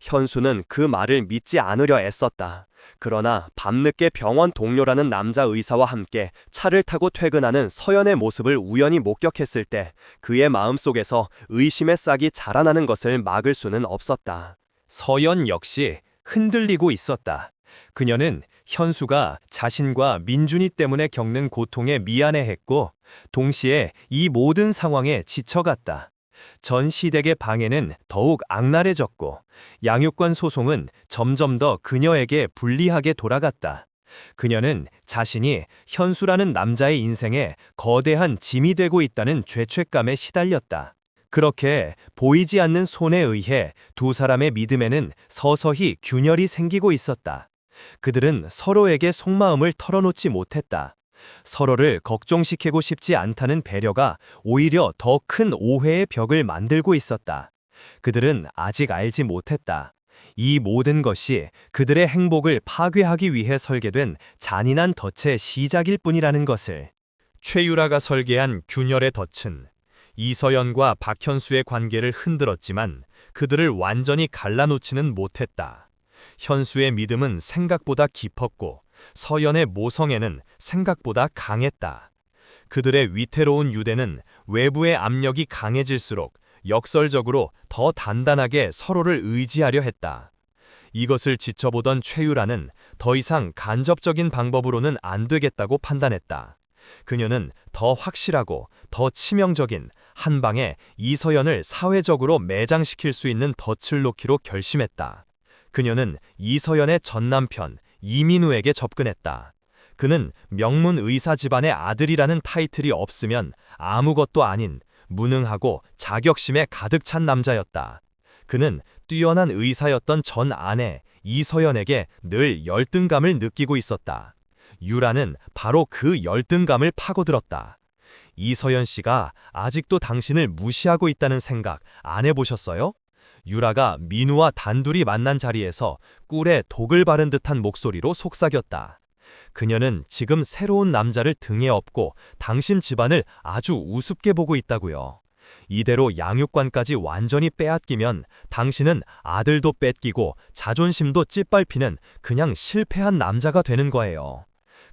현수는 그 말을 믿지 않으려 애썼다. 그러나 밤늦게 병원 동료라는 남자 의사와 함께 차를 타고 퇴근하는 서연의 모습을 우연히 목격했을 때 그의 마음속에서 의심의 싹이 자라나는 것을 막을 수는 없었다. 서연 역시 흔들리고 있었다. 그녀는 현수가 자신과 민준이 때문에 겪는 고통에 미안해했고 동시에 이 모든 상황에 지쳐갔다. 전 시댁의 방해는 더욱 악랄해졌고 양육권 소송은 점점 더 그녀에게 불리하게 돌아갔다. 그녀는 자신이 현수라는 남자의 인생에 거대한 짐이 되고 있다는 죄책감에 시달렸다. 그렇게 보이지 않는 손에 의해 두 사람의 믿음에는 서서히 균열이 생기고 있었다. 그들은 서로에게 속마음을 털어놓지 못했다. 서로를 걱정시키고 싶지 않다는 배려가 오히려 더 큰 오해의 벽을 만들고 있었다. 그들은 아직 알지 못했다. 이 모든 것이 그들의 행복을 파괴하기 위해 설계된 잔인한 덫의 시작일 뿐이라는 것을. 최유라가 설계한 균열의 덫은 이서연과 박현수의 관계를 흔들었지만 그들을 완전히 갈라놓지는 못했다. 현수의 믿음은 생각보다 깊었고 서연의 모성애는 생각보다 강했다. 그들의 위태로운 유대는 외부의 압력이 강해질수록 역설적으로 더 단단하게 서로를 의지하려 했다. 이것을 지켜보던 최유라는 더 이상 간접적인 방법으로는 안 되겠다고 판단했다. 그녀는 더 확실하고 더 치명적인 한 방에 이서연을 사회적으로 매장시킬 수 있는 덫을 놓기로 결심했다. 그녀는 이서연의 전 남편 이민우에게 접근했다. 그는 명문 의사 집안의 아들이라는 타이틀이 없으면 아무것도 아닌 무능하고 자격심에 가득 찬 남자였다. 그는 뛰어난 의사였던 전 아내 이서연에게 늘 열등감을 느끼고 있었다. 유라는 바로 그 열등감을 파고들었다. 이서연 씨가 아직도 당신을 무시하고 있다는 생각 안 해보셨어요? 유라가 민우와 단둘이 만난 자리에서 꿀에 독을 바른 듯한 목소리로 속삭였다. 그녀는 지금 새로운 남자를 등에 업고 당신 집안을 아주 우습게 보고 있다고요. 이대로 양육관까지 완전히 빼앗기면 당신은 아들도 뺏기고 자존심도 짓밟히는 그냥 실패한 남자가 되는 거예요.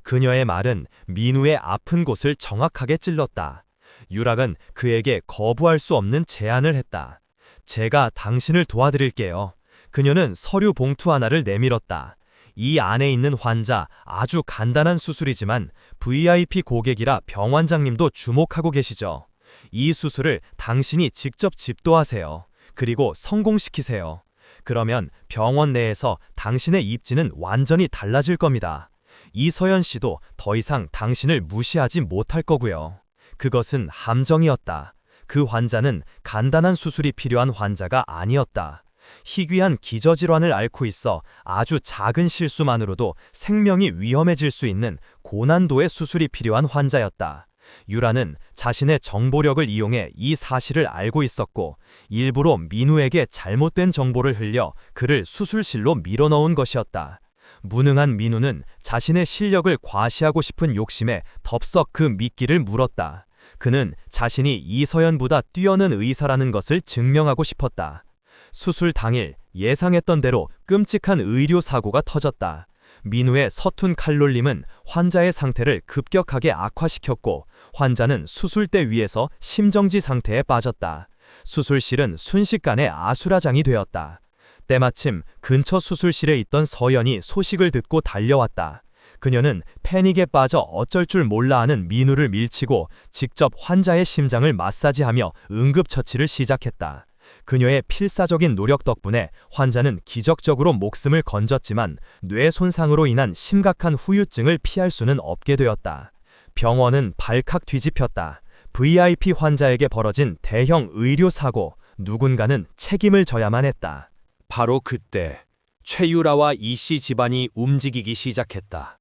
그녀의 말은 민우의 아픈 곳을 정확하게 찔렀다. 유락은 그에게 거부할 수 없는 제안을 했다. 제가 당신을 도와드릴게요. 그녀는 서류 봉투 하나를 내밀었다. 이 안에 있는 환자 아주 간단한 수술이지만 VIP 고객이라 병원장님도 주목하고 계시죠. 이 수술을 당신이 직접 집도하세요. 그리고 성공시키세요. 그러면 병원 내에서 당신의 입지는 완전히 달라질 겁니다. 이서연 씨도 더 이상 당신을 무시하지 못할 거고요. 그것은 함정이었다. 그 환자는 간단한 수술이 필요한 환자가 아니었다. 희귀한 기저질환을 앓고 있어 아주 작은 실수만으로도 생명이 위험해질 수 있는 고난도의 수술이 필요한 환자였다. 유라는 자신의 정보력을 이용해 이 사실을 알고 있었고 일부러 민우에게 잘못된 정보를 흘려 그를 수술실로 밀어넣은 것이었다. 무능한 민우는 자신의 실력을 과시하고 싶은 욕심에 덥석 그 미끼를 물었다. 그는 자신이 이서연보다 뛰어난 의사라는 것을 증명하고 싶었다. 수술 당일 예상했던 대로 끔찍한 의료사고가 터졌다. 민우의 서툰 칼놀림은 환자의 상태를 급격하게 악화시켰고 환자는 수술대 위에서 심정지 상태에 빠졌다. 수술실은 순식간에 아수라장이 되었다. 때마침 근처 수술실에 있던 서연이 소식을 듣고 달려왔다. 그녀는 패닉에 빠져 어쩔 줄 몰라 하는 민우를 밀치고 직접 환자의 심장을 마사지하며 응급처치를 시작했다. 그녀의 필사적인 노력 덕분에 환자는 기적적으로 목숨을 건졌지만 뇌 손상으로 인한 심각한 후유증을 피할 수는 없게 되었다. 병원은 발칵 뒤집혔다. VIP 환자에게 벌어진 대형 의료사고, 누군가는 책임을 져야만 했다. 바로 그때 최유라와 이씨 집안이 움직이기 시작했다.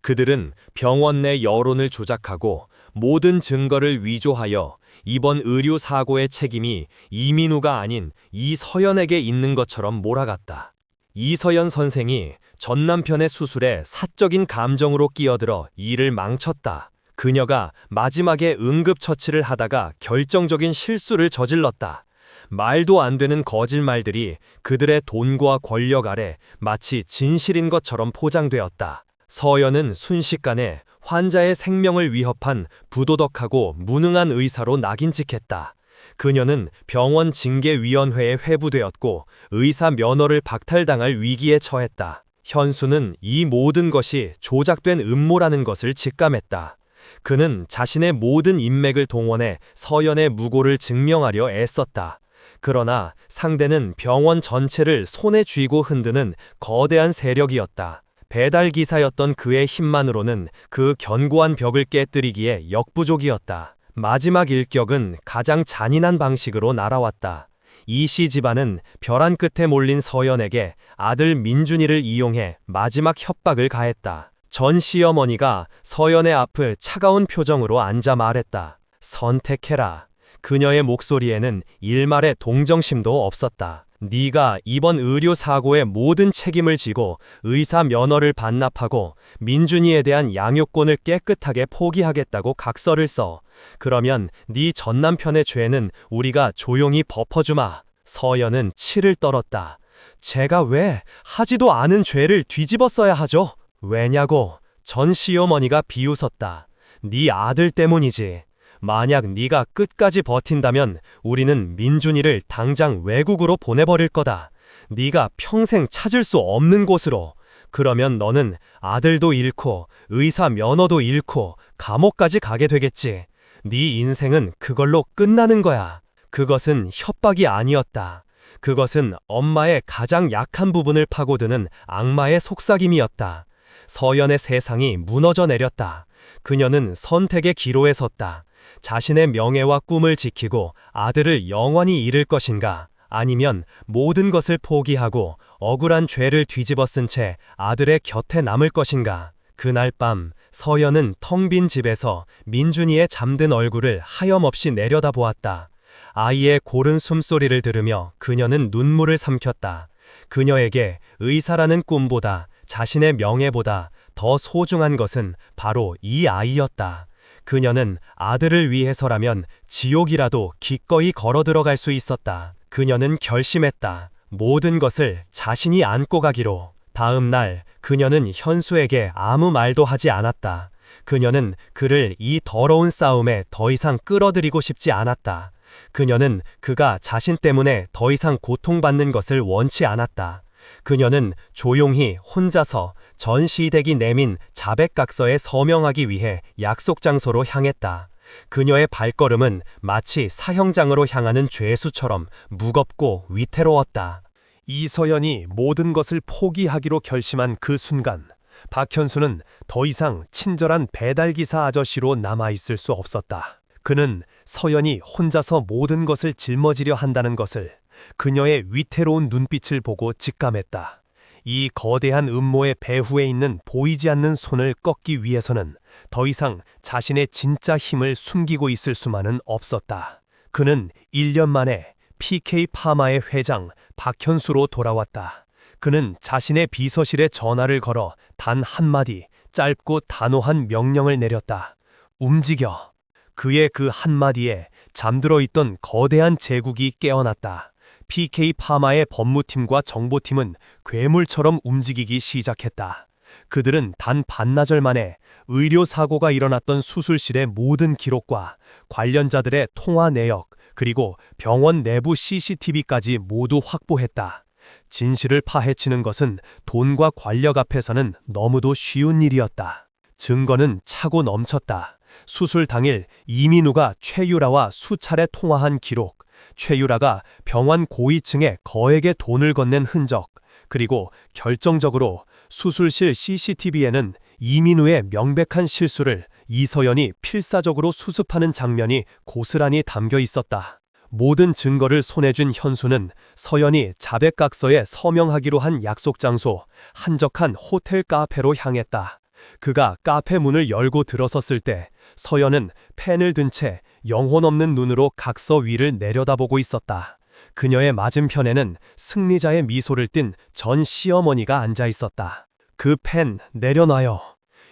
그들은 병원 내 여론을 조작하고 모든 증거를 위조하여 이번 의료 사고의 책임이 이민우가 아닌 이서연에게 있는 것처럼 몰아갔다. 이서연 선생이 전 남편의 수술에 사적인 감정으로 끼어들어 일을 망쳤다. 그녀가 마지막에 응급처치를 하다가 결정적인 실수를 저질렀다. 말도 안 되는 거짓말들이 그들의 돈과 권력 아래 마치 진실인 것처럼 포장되었다. 서연은 순식간에 환자의 생명을 위협한 부도덕하고 무능한 의사로 낙인 찍혔다. 그녀는 병원 징계위원회에 회부되었고 의사 면허를 박탈당할 위기에 처했다. 현수는 이 모든 것이 조작된 음모라는 것을 직감했다. 그는 자신의 모든 인맥을 동원해 서연의 무고를 증명하려 애썼다. 그러나 상대는 병원 전체를 손에 쥐고 흔드는 거대한 세력이었다. 배달기사였던 그의 힘만으로는 그 견고한 벽을 깨뜨리기에 역부족이었다. 마지막 일격은 가장 잔인한 방식으로 날아왔다. 이씨 집안은 벼랑 끝에 몰린 서연에게 아들 민준이를 이용해 마지막 협박을 가했다. 전 시어머니가 서연의 앞을 차가운 표정으로 앉아 말했다. 선택해라. 그녀의 목소리에는 일말의 동정심도 없었다. 네가 이번 의료 사고의 모든 책임을 지고 의사 면허를 반납하고 민준이에 대한 양육권을 깨끗하게 포기하겠다고 각서를 써. 그러면 네 전남편의 죄는 우리가 조용히 덮어주마. 서연은 치를 떨었다. 제가 왜 하지도 않은 죄를 뒤집어 써야 하죠? 왜냐고? 전 시어머니가 비웃었다. 네 아들 때문이지. 만약 네가 끝까지 버틴다면 우리는 민준이를 당장 외국으로 보내버릴 거다. 네가 평생 찾을 수 없는 곳으로. 그러면 너는 아들도 잃고 의사 면허도 잃고 감옥까지 가게 되겠지. 네 인생은 그걸로 끝나는 거야. 그것은 협박이 아니었다. 그것은 엄마의 가장 약한 부분을 파고드는 악마의 속삭임이었다. 서연의 세상이 무너져 내렸다. 그녀는 선택의 기로에 섰다. 자신의 명예와 꿈을 지키고 아들을 영원히 잃을 것인가? 아니면 모든 것을 포기하고 억울한 죄를 뒤집어 쓴 채 아들의 곁에 남을 것인가? 그날 밤 서연은 텅 빈 집에서 민준이의 잠든 얼굴을 하염없이 내려다보았다. 아이의 고른 숨소리를 들으며 그녀는 눈물을 삼켰다. 그녀에게 의사라는 꿈보다 자신의 명예보다 더 소중한 것은 바로 이 아이였다. 그녀는 아들을 위해서라면 지옥이라도 기꺼이 걸어 들어갈 수 있었다. 그녀는 결심했다. 모든 것을 자신이 안고 가기로. 다음 날 그녀는 현수에게 아무 말도 하지 않았다. 그녀는 그를 이 더러운 싸움에 더 이상 끌어들이고 싶지 않았다. 그녀는 그가 자신 때문에 더 이상 고통받는 것을 원치 않았다. 그녀는 조용히 혼자서 전시댁이 내민 자백각서에 서명하기 위해 약속 장소로 향했다. 그녀의 발걸음은 마치 사형장으로 향하는 죄수처럼 무겁고 위태로웠다. 이서연이 모든 것을 포기하기로 결심한 그 순간, 박현수는 더 이상 친절한 배달기사 아저씨로 남아있을 수 없었다. 그는 서연이 혼자서 모든 것을 짊어지려 한다는 것을 그녀의 위태로운 눈빛을 보고 직감했다. 이 거대한 음모의 배후에 있는 보이지 않는 손을 꺾기 위해서는 더 이상 자신의 진짜 힘을 숨기고 있을 수만은 없었다. 그는 1년 만에 PK 파마의 회장 박현수로 돌아왔다. 그는 자신의 비서실에 전화를 걸어 단 한마디 짧고 단호한 명령을 내렸다. 움직여. 그의 그 한마디에 잠들어 있던 거대한 제국이 깨어났다. PK 파마의 법무팀과 정보팀은 괴물처럼 움직이기 시작했다. 그들은 단 반나절 만에 의료사고가 일어났던 수술실의 모든 기록과 관련자들의 통화 내역, 그리고 병원 내부 CCTV까지 모두 확보했다. 진실을 파헤치는 것은 돈과 권력 앞에서는 너무도 쉬운 일이었다. 증거는 차고 넘쳤다. 수술 당일 이민우가 최유라와 수차례 통화한 기록, 최유라가 병원 고위층에 거액의 돈을 건넨 흔적, 그리고 결정적으로 수술실 CCTV에는 이민우의 명백한 실수를 이서연이 필사적으로 수습하는 장면이 고스란히 담겨 있었다. 모든 증거를 손에 쥔 현수는 서연이 자백각서에 서명하기로 한 약속 장소, 한적한 호텔 카페로 향했다. 그가 카페 문을 열고 들어섰을 때 서연은 펜을 든 채 영혼 없는 눈으로 각서 위를 내려다보고 있었다. 그녀의 맞은편에는 승리자의 미소를 띤 전 시어머니가 앉아 있었다. 그 펜 내려놔요.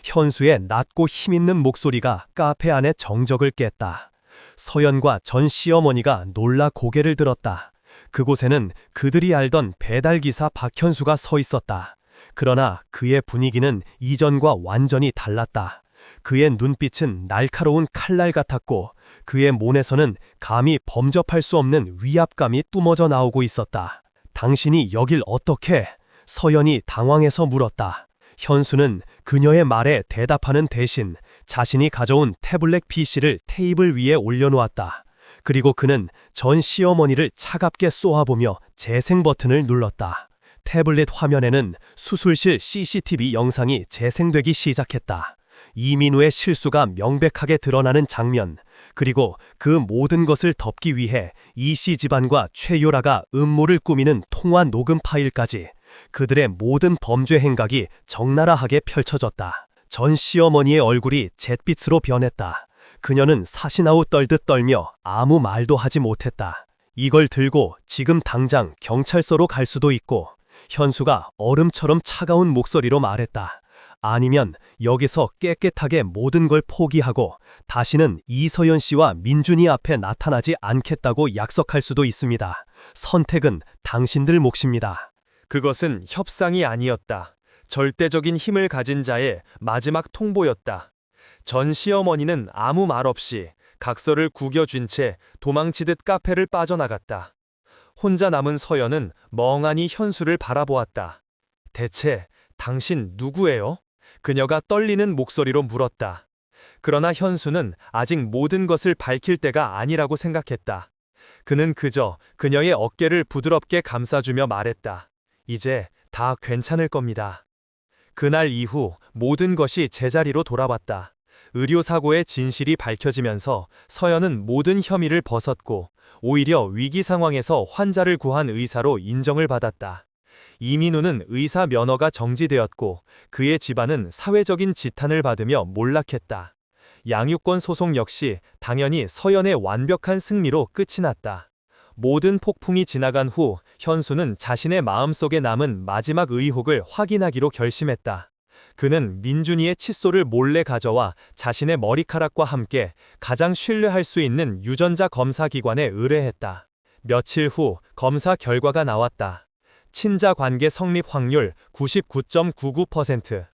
현수의 낮고 힘있는 목소리가 카페 안의 정적을 깼다. 서연과 전 시어머니가 놀라 고개를 들었다. 그곳에는 그들이 알던 배달기사 박현수가 서 있었다. 그러나 그의 분위기는 이전과 완전히 달랐다. 그의 눈빛은 날카로운 칼날 같았고 그의 몸에서는 감히 범접할 수 없는 위압감이 뿜어져 나오고 있었다. 당신이 여길 어떻게? 서연이 당황해서 물었다. 현수는 그녀의 말에 대답하는 대신 자신이 가져온 태블릿 PC를 테이블 위에 올려놓았다. 그리고 그는 전 시어머니를 차갑게 쏘아보며 재생 버튼을 눌렀다. 태블릿 화면에는 수술실 CCTV 영상이 재생되기 시작했다. 이민우의 실수가 명백하게 드러나는 장면, 그리고 그 모든 것을 덮기 위해 이씨 집안과 최유라가 음모를 꾸미는 통화 녹음 파일까지 그들의 모든 범죄 행각이 적나라하게 펼쳐졌다. 전 시어머니의 얼굴이 잿빛으로 변했다. 그녀는 사시나우 떨듯 떨며 아무 말도 하지 못했다. 이걸 들고 지금 당장 경찰서로 갈 수도 있고, 현수가 얼음처럼 차가운 목소리로 말했다. 아니면 여기서 깨끗하게 모든 걸 포기하고 다시는 이서연 씨와 민준이 앞에 나타나지 않겠다고 약속할 수도 있습니다. 선택은 당신들 몫입니다. 그것은 협상이 아니었다. 절대적인 힘을 가진 자의 마지막 통보였다. 전 시어머니는 아무 말 없이 각서를 구겨쥔 채 도망치듯 카페를 빠져나갔다. 혼자 남은 서연은 멍하니 현수를 바라보았다. 대체 당신 누구예요? 그녀가 떨리는 목소리로 물었다. 그러나 현수는 아직 모든 것을 밝힐 때가 아니라고 생각했다. 그는 그저 그녀의 어깨를 부드럽게 감싸주며 말했다. 이제 다 괜찮을 겁니다. 그날 이후 모든 것이 제자리로 돌아왔다. 의료사고의 진실이 밝혀지면서 서연은 모든 혐의를 벗었고 오히려 위기 상황에서 환자를 구한 의사로 인정을 받았다. 이민우는 의사 면허가 정지되었고 그의 집안은 사회적인 지탄을 받으며 몰락했다. 양육권 소송 역시 당연히 서연의 완벽한 승리로 끝이 났다. 모든 폭풍이 지나간 후 현수는 자신의 마음속에 남은 마지막 의혹을 확인하기로 결심했다. 그는 민준이의 칫솔을 몰래 가져와 자신의 머리카락과 함께 가장 신뢰할 수 있는 유전자 검사 기관에 의뢰했다. 며칠 후 검사 결과가 나왔다. 친자 관계 성립 확률 99.99%.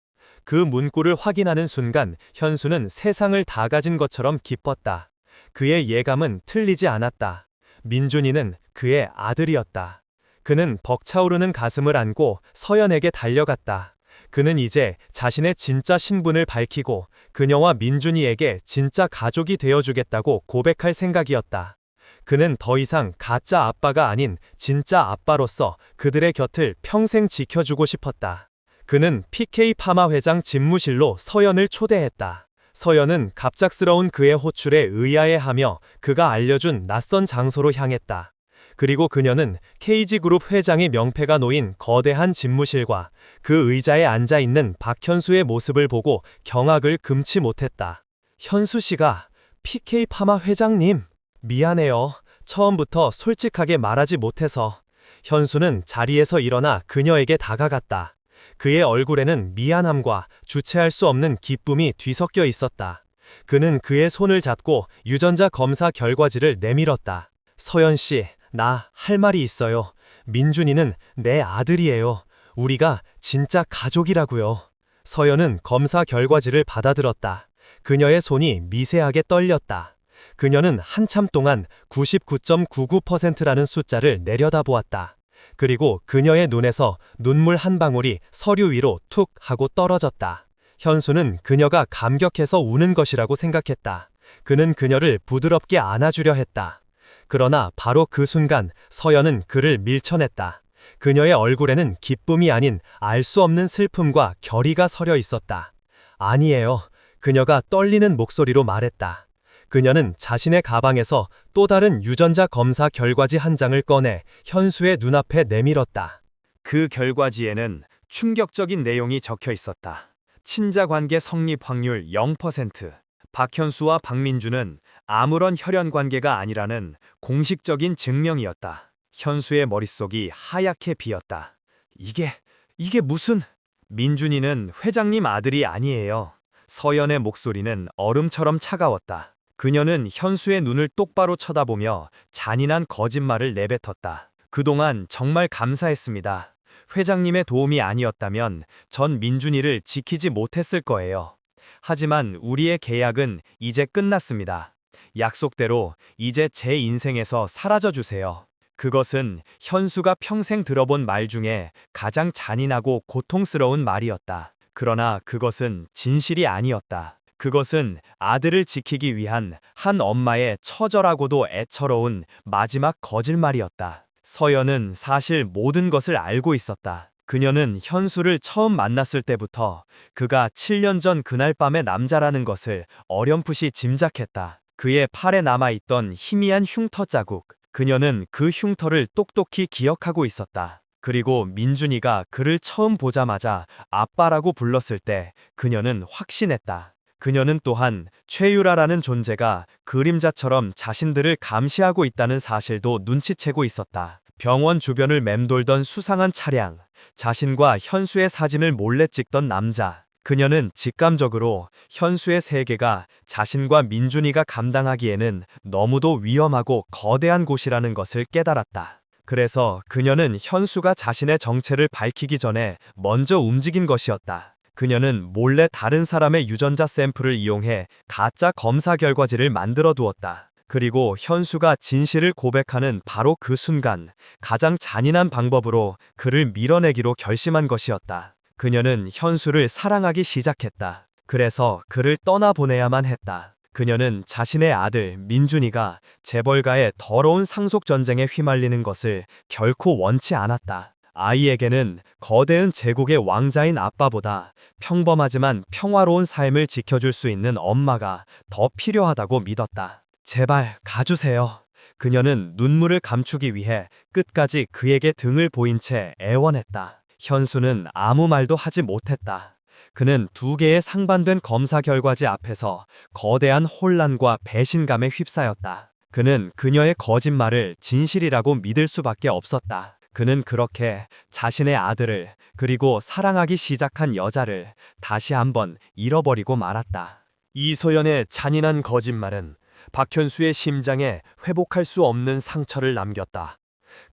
그 문구를 확인하는 순간 현수는 세상을 다 가진 것처럼 기뻤다. 그의 예감은 틀리지 않았다. 민준이는 그의 아들이었다. 그는 벅차오르는 가슴을 안고 서연에게 달려갔다. 그는 이제 자신의 진짜 신분을 밝히고 그녀와 민준이에게 진짜 가족이 되어주겠다고 고백할 생각이었다. 그는 더 이상 가짜 아빠가 아닌 진짜 아빠로서 그들의 곁을 평생 지켜주고 싶었다. 그는 PK 파마 회장 집무실로 서연을 초대했다. 서연은 갑작스러운 그의 호출에 의아해하며 그가 알려준 낯선 장소로 향했다. 그리고 그녀는 KG그룹 회장의 명패가 놓인 거대한 집무실과 그 의자에 앉아있는 박현수의 모습을 보고 경악을 금치 못했다. 현수 씨가 PK 파마 회장님, 미안해요. 처음부터 솔직하게 말하지 못해서. 현수는 자리에서 일어나 그녀에게 다가갔다. 그의 얼굴에는 미안함과 주체할 수 없는 기쁨이 뒤섞여 있었다. 그는 그의 손을 잡고 유전자 검사 결과지를 내밀었다. 서연 씨, 나 할 말이 있어요. 민준이는 내 아들이에요. 우리가 진짜 가족이라고요. 서연은 검사 결과지를 받아들었다. 그녀의 손이 미세하게 떨렸다. 그녀는 한참 동안 99.99%라는 숫자를 내려다보았다. 그리고 그녀의 눈에서 눈물 한 방울이 서류 위로 툭 하고 떨어졌다. 현수는 그녀가 감격해서 우는 것이라고 생각했다. 그는 그녀를 부드럽게 안아주려 했다. 그러나 바로 그 순간 서연은 그를 밀쳐냈다. 그녀의 얼굴에는 기쁨이 아닌 알 수 없는 슬픔과 결의가 서려 있었다. 아니에요. 그녀가 떨리는 목소리로 말했다. 그녀는 자신의 가방에서 또 다른 유전자 검사 결과지 한 장을 꺼내 현수의 눈앞에 내밀었다. 그 결과지에는 충격적인 내용이 적혀 있었다. 친자 관계 성립 확률 0%. 박현수와 박민주는 아무런 혈연 관계가 아니라는 공식적인 증명이었다. 현수의 머릿속이 하얗게 비었다. 이게 무슨... 민준이는 회장님 아들이 아니에요. 서연의 목소리는 얼음처럼 차가웠다. 그녀는 현수의 눈을 똑바로 쳐다보며 잔인한 거짓말을 내뱉었다. 그동안 정말 감사했습니다. 회장님의 도움이 아니었다면 전 민준이를 지키지 못했을 거예요. 하지만 우리의 계약은 이제 끝났습니다. 약속대로 이제 제 인생에서 사라져 주세요. 그것은 현수가 평생 들어본 말 중에 가장 잔인하고 고통스러운 말이었다. 그러나 그것은 진실이 아니었다. 그것은 아들을 지키기 위한 한 엄마의 처절하고도 애처로운 마지막 거짓말이었다. 서연은 사실 모든 것을 알고 있었다. 그녀는 현수를 처음 만났을 때부터 그가 7년 전 그날 밤의 남자라는 것을 어렴풋이 짐작했다. 그의 팔에 남아있던 희미한 흉터 자국, 그녀는 그 흉터를 똑똑히 기억하고 있었다. 그리고 민준이가 그를 처음 보자마자 아빠라고 불렀을 때 그녀는 확신했다. 그녀는 또한 최유라라는 존재가 그림자처럼 자신들을 감시하고 있다는 사실도 눈치채고 있었다. 병원 주변을 맴돌던 수상한 차량, 자신과 현수의 사진을 몰래 찍던 남자. 그녀는 직감적으로 현수의 세계가 자신과 민준이가 감당하기에는 너무도 위험하고 거대한 곳이라는 것을 깨달았다. 그래서 그녀는 현수가 자신의 정체를 밝히기 전에 먼저 움직인 것이었다. 그녀는 몰래 다른 사람의 유전자 샘플을 이용해 가짜 검사 결과지를 만들어 두었다. 그리고 현수가 진실을 고백하는 바로 그 순간 가장 잔인한 방법으로 그를 밀어내기로 결심한 것이었다. 그녀는 현수를 사랑하기 시작했다. 그래서 그를 떠나보내야만 했다. 그녀는 자신의 아들 민준이가 재벌가의 더러운 상속전쟁에 휘말리는 것을 결코 원치 않았다. 아이에게는 거대한 제국의 왕자인 아빠보다 평범하지만 평화로운 삶을 지켜줄 수 있는 엄마가 더 필요하다고 믿었다. 제발 가주세요. 그녀는 눈물을 감추기 위해 끝까지 그에게 등을 보인 채 애원했다. 현수는 아무 말도 하지 못했다. 그는 두 개의 상반된 검사 결과지 앞에서 거대한 혼란과 배신감에 휩싸였다. 그는 그녀의 거짓말을 진실이라고 믿을 수밖에 없었다. 그는 그렇게 자신의 아들을 그리고 사랑하기 시작한 여자를 다시 한번 잃어버리고 말았다. 이소연의 잔인한 거짓말은 박현수의 심장에 회복할 수 없는 상처를 남겼다.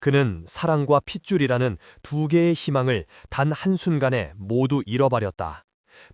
그는 사랑과 핏줄이라는 두 개의 희망을 단 한순간에 모두 잃어버렸다.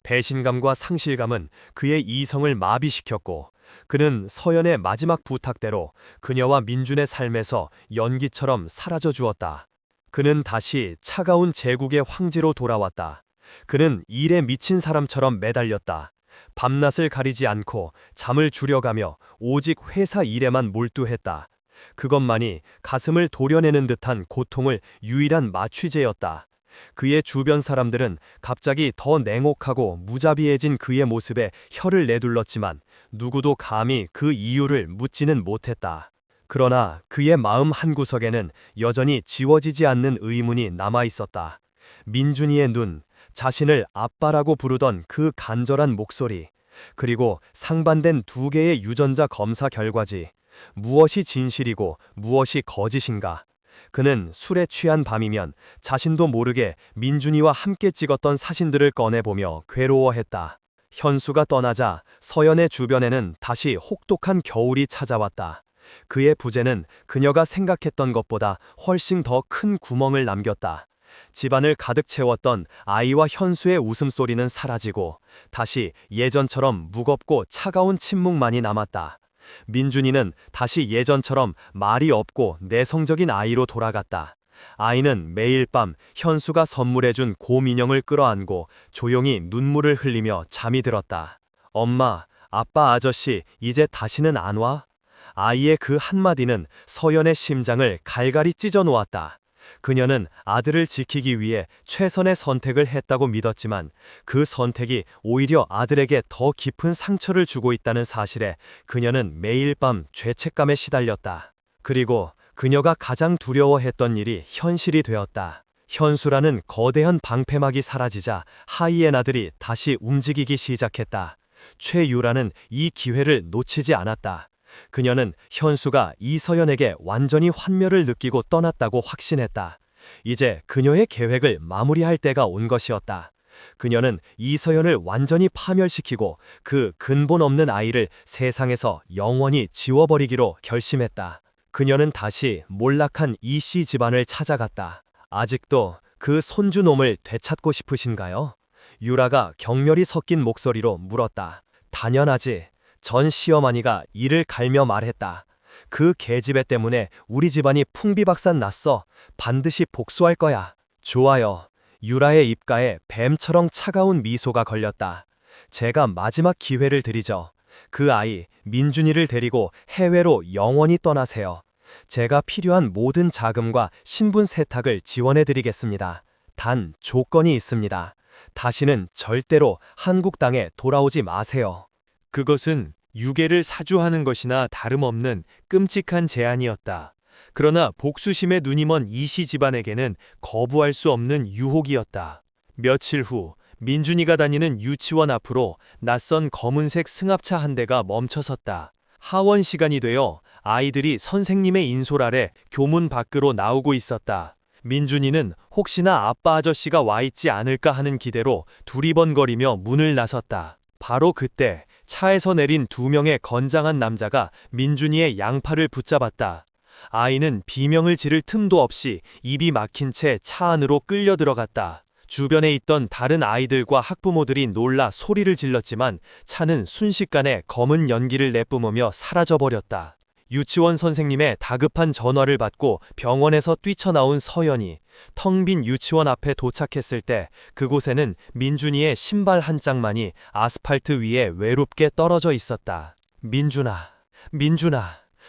배신감과 상실감은 그의 이성을 마비시켰고 그는 서연의 마지막 부탁대로 그녀와 민준의 삶에서 연기처럼 사라져 주었다. 그는 다시 차가운 제국의 황제로 돌아왔다. 그는 일에 미친 사람처럼 매달렸다. 밤낮을 가리지 않고 잠을 줄여가며 오직 회사 일에만 몰두했다. 그것만이 가슴을 도려내는 듯한 고통을 유일한 마취제였다. 그의 주변 사람들은 갑자기 더 냉혹하고 무자비해진 그의 모습에 혀를 내둘렀지만 누구도 감히 그 이유를 묻지는 못했다. 그러나 그의 마음 한구석에는 여전히 지워지지 않는 의문이 남아있었다. 민준이의 눈, 자신을 아빠라고 부르던 그 간절한 목소리, 그리고 상반된 두 개의 유전자 검사 결과지. 무엇이 진실이고 무엇이 거짓인가? 그는 술에 취한 밤이면 자신도 모르게 민준이와 함께 찍었던 사진들을 꺼내보며 괴로워했다. 현수가 떠나자 서연의 주변에는 다시 혹독한 겨울이 찾아왔다. 그의 부재는 그녀가 생각했던 것보다 훨씬 더 큰 구멍을 남겼다. 집안을 가득 채웠던 아이와 현수의 웃음소리는 사라지고 다시 예전처럼 무겁고 차가운 침묵만이 남았다. 민준이는 다시 예전처럼 말이 없고 내성적인 아이로 돌아갔다. 아이는 매일 밤 현수가 선물해준 곰인형을 끌어안고 조용히 눈물을 흘리며 잠이 들었다. 엄마, 아빠, 아저씨, 이제 다시는 안 와? 아이의 그 한마디는 서연의 심장을 갈갈이 찢어 놓았다. 그녀는 아들을 지키기 위해 최선의 선택을 했다고 믿었지만 그 선택이 오히려 아들에게 더 깊은 상처를 주고 있다는 사실에 그녀는 매일 밤 죄책감에 시달렸다. 그리고 그녀가 가장 두려워했던 일이 현실이 되었다. 현수라는 거대한 방패막이 사라지자 하이에나들이 다시 움직이기 시작했다. 최유라는 이 기회를 놓치지 않았다. 그녀는 현수가 이서연에게 완전히 환멸을 느끼고 떠났다고 확신했다. 이제 그녀의 계획을 마무리할 때가 온 것이었다. 그녀는 이서연을 완전히 파멸시키고 그 근본 없는 아이를 세상에서 영원히 지워버리기로 결심했다. 그녀는 다시 몰락한 이씨 집안을 찾아갔다. 아직도 그 손주놈을 되찾고 싶으신가요? 유라가 격렬히 섞인 목소리로 물었다. 당연하지. 전 시어머니가 이를 갈며 말했다. 그 계집애 때문에 우리 집안이 풍비박산 났어. 반드시 복수할 거야. 좋아요. 유라의 입가에 뱀처럼 차가운 미소가 걸렸다. 제가 마지막 기회를 드리죠. 그 아이 민준이를 데리고 해외로 영원히 떠나세요. 제가 필요한 모든 자금과 신분 세탁을 지원해드리겠습니다. 단 조건이 있습니다. 다시는 절대로 한국 땅에 돌아오지 마세요. 그것은 유괴를 사주하는 것이나 다름없는 끔찍한 제안이었다. 그러나 복수심에 눈이 먼 이씨 집안에게는 거부할 수 없는 유혹이었다. 며칠 후 민준이가 다니는 유치원 앞으로 낯선 검은색 승합차 한 대가 멈춰섰다. 하원 시간이 되어 아이들이 선생님의 인솔 아래 교문 밖으로 나오고 있었다. 민준이는 혹시나 아빠 아저씨가 와 있지 않을까 하는 기대로 두리번거리며 문을 나섰다. 바로 그때 차에서 내린 두 명의 건장한 남자가 민준이의 양팔을 붙잡았다. 아이는 비명을 지를 틈도 없이 입이 막힌 채 차 안으로 끌려 들어갔다. 주변에 있던 다른 아이들과 학부모들이 놀라 소리를 질렀지만 차는 순식간에 검은 연기를 내뿜으며 사라져버렸다. 유치원 선생님의 다급한 전화를 받고 병원에서 뛰쳐나온 서연이 텅 빈 유치원 앞에 도착했을 때 그곳에는 민준이의 신발 한 짝만이 아스팔트 위에 외롭게 떨어져 있었다. 민준아, 민준아.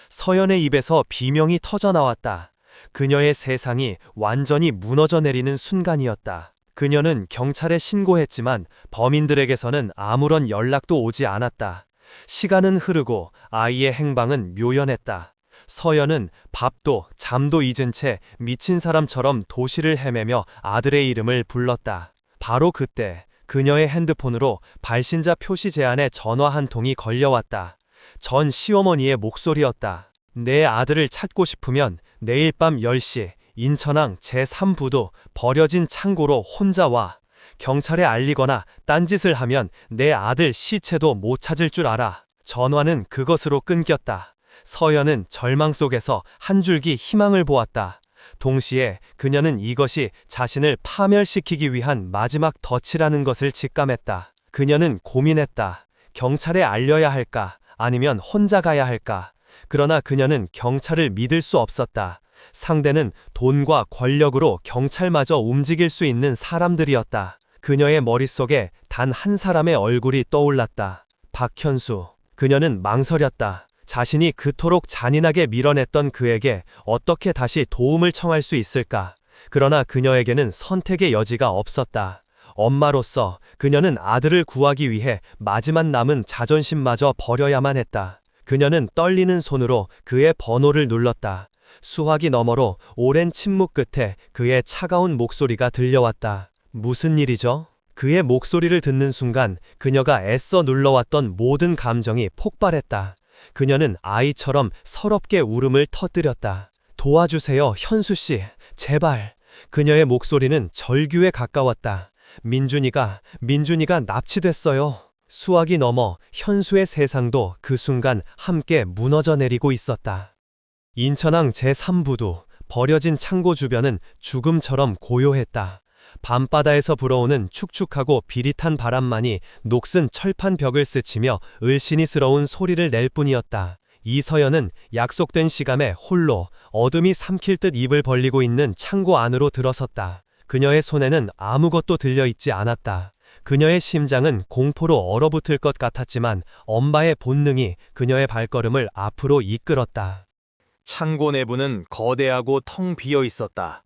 서연의 입에서 비명이 터져 나왔다. 그녀의 세상이 완전히 무너져 내리는 순간이었다. 그녀는 경찰에 신고했지만 범인들에게서는 아무런 연락도 오지 않았다. 시간은 흐르고 아이의 행방은 묘연했다. 서연은 밥도 잠도 잊은 채 미친 사람처럼 도시를 헤매며 아들의 이름을 불렀다. 바로 그때 그녀의 핸드폰으로 발신자 표시 제한에 전화 한 통이 걸려왔다. 전 시어머니의 목소리였다. 내 아들을 찾고 싶으면 내일 밤 10시 인천항 제3부도 버려진 창고로 혼자 와. 경찰에 알리거나 딴짓을 하면 내 아들 시체도 못 찾을 줄 알아. 전화는 그것으로 끊겼다. 서연은 절망 속에서 한 줄기 희망을 보았다. 동시에 그녀는 이것이 자신을 파멸시키기 위한 마지막 덫이라는 것을 직감했다. 그녀는 고민했다. 경찰에 알려야 할까? 아니면 혼자 가야 할까? 그러나 그녀는 경찰을 믿을 수 없었다. 상대는 돈과 권력으로 경찰마저 움직일 수 있는 사람들이었다. 그녀의 머릿속에 단 한 사람의 얼굴이 떠올랐다. 박현수. 그녀는 망설였다. 자신이 그토록 잔인하게 밀어냈던 그에게 어떻게 다시 도움을 청할 수 있을까? 그러나 그녀에게는 선택의 여지가 없었다. 엄마로서 그녀는 아들을 구하기 위해 마지막 남은 자존심마저 버려야만 했다. 그녀는 떨리는 손으로 그의 번호를 눌렀다. 수화기 너머로 오랜 침묵 끝에 그의 차가운 목소리가 들려왔다. 무슨 일이죠? 그의 목소리를 듣는 순간 그녀가 애써 눌러왔던 모든 감정이 폭발했다. 그녀는 아이처럼 서럽게 울음을 터뜨렸다. 도와주세요, 현수씨. 제발. 그녀의 목소리는 절규에 가까웠다. 민준이가 납치됐어요. 수화기 너머 현수의 세상도 그 순간 함께 무너져 내리고 있었다. 인천항 제3부도 버려진 창고 주변은 죽음처럼 고요했다. 밤바다에서 불어오는 축축하고 비릿한 바람만이 녹슨 철판 벽을 스치며 을씨니스러운 소리를 낼 뿐이었다. 이서연은 약속된 시간에 홀로 어둠이 삼킬 듯 입을 벌리고 있는 창고 안으로 들어섰다. 그녀의 손에는 아무것도 들려있지 않았다. 그녀의 심장은 공포로 얼어붙을 것 같았지만 엄마의 본능이 그녀의 발걸음을 앞으로 이끌었다. 창고 내부는 거대하고 텅 비어 있었다.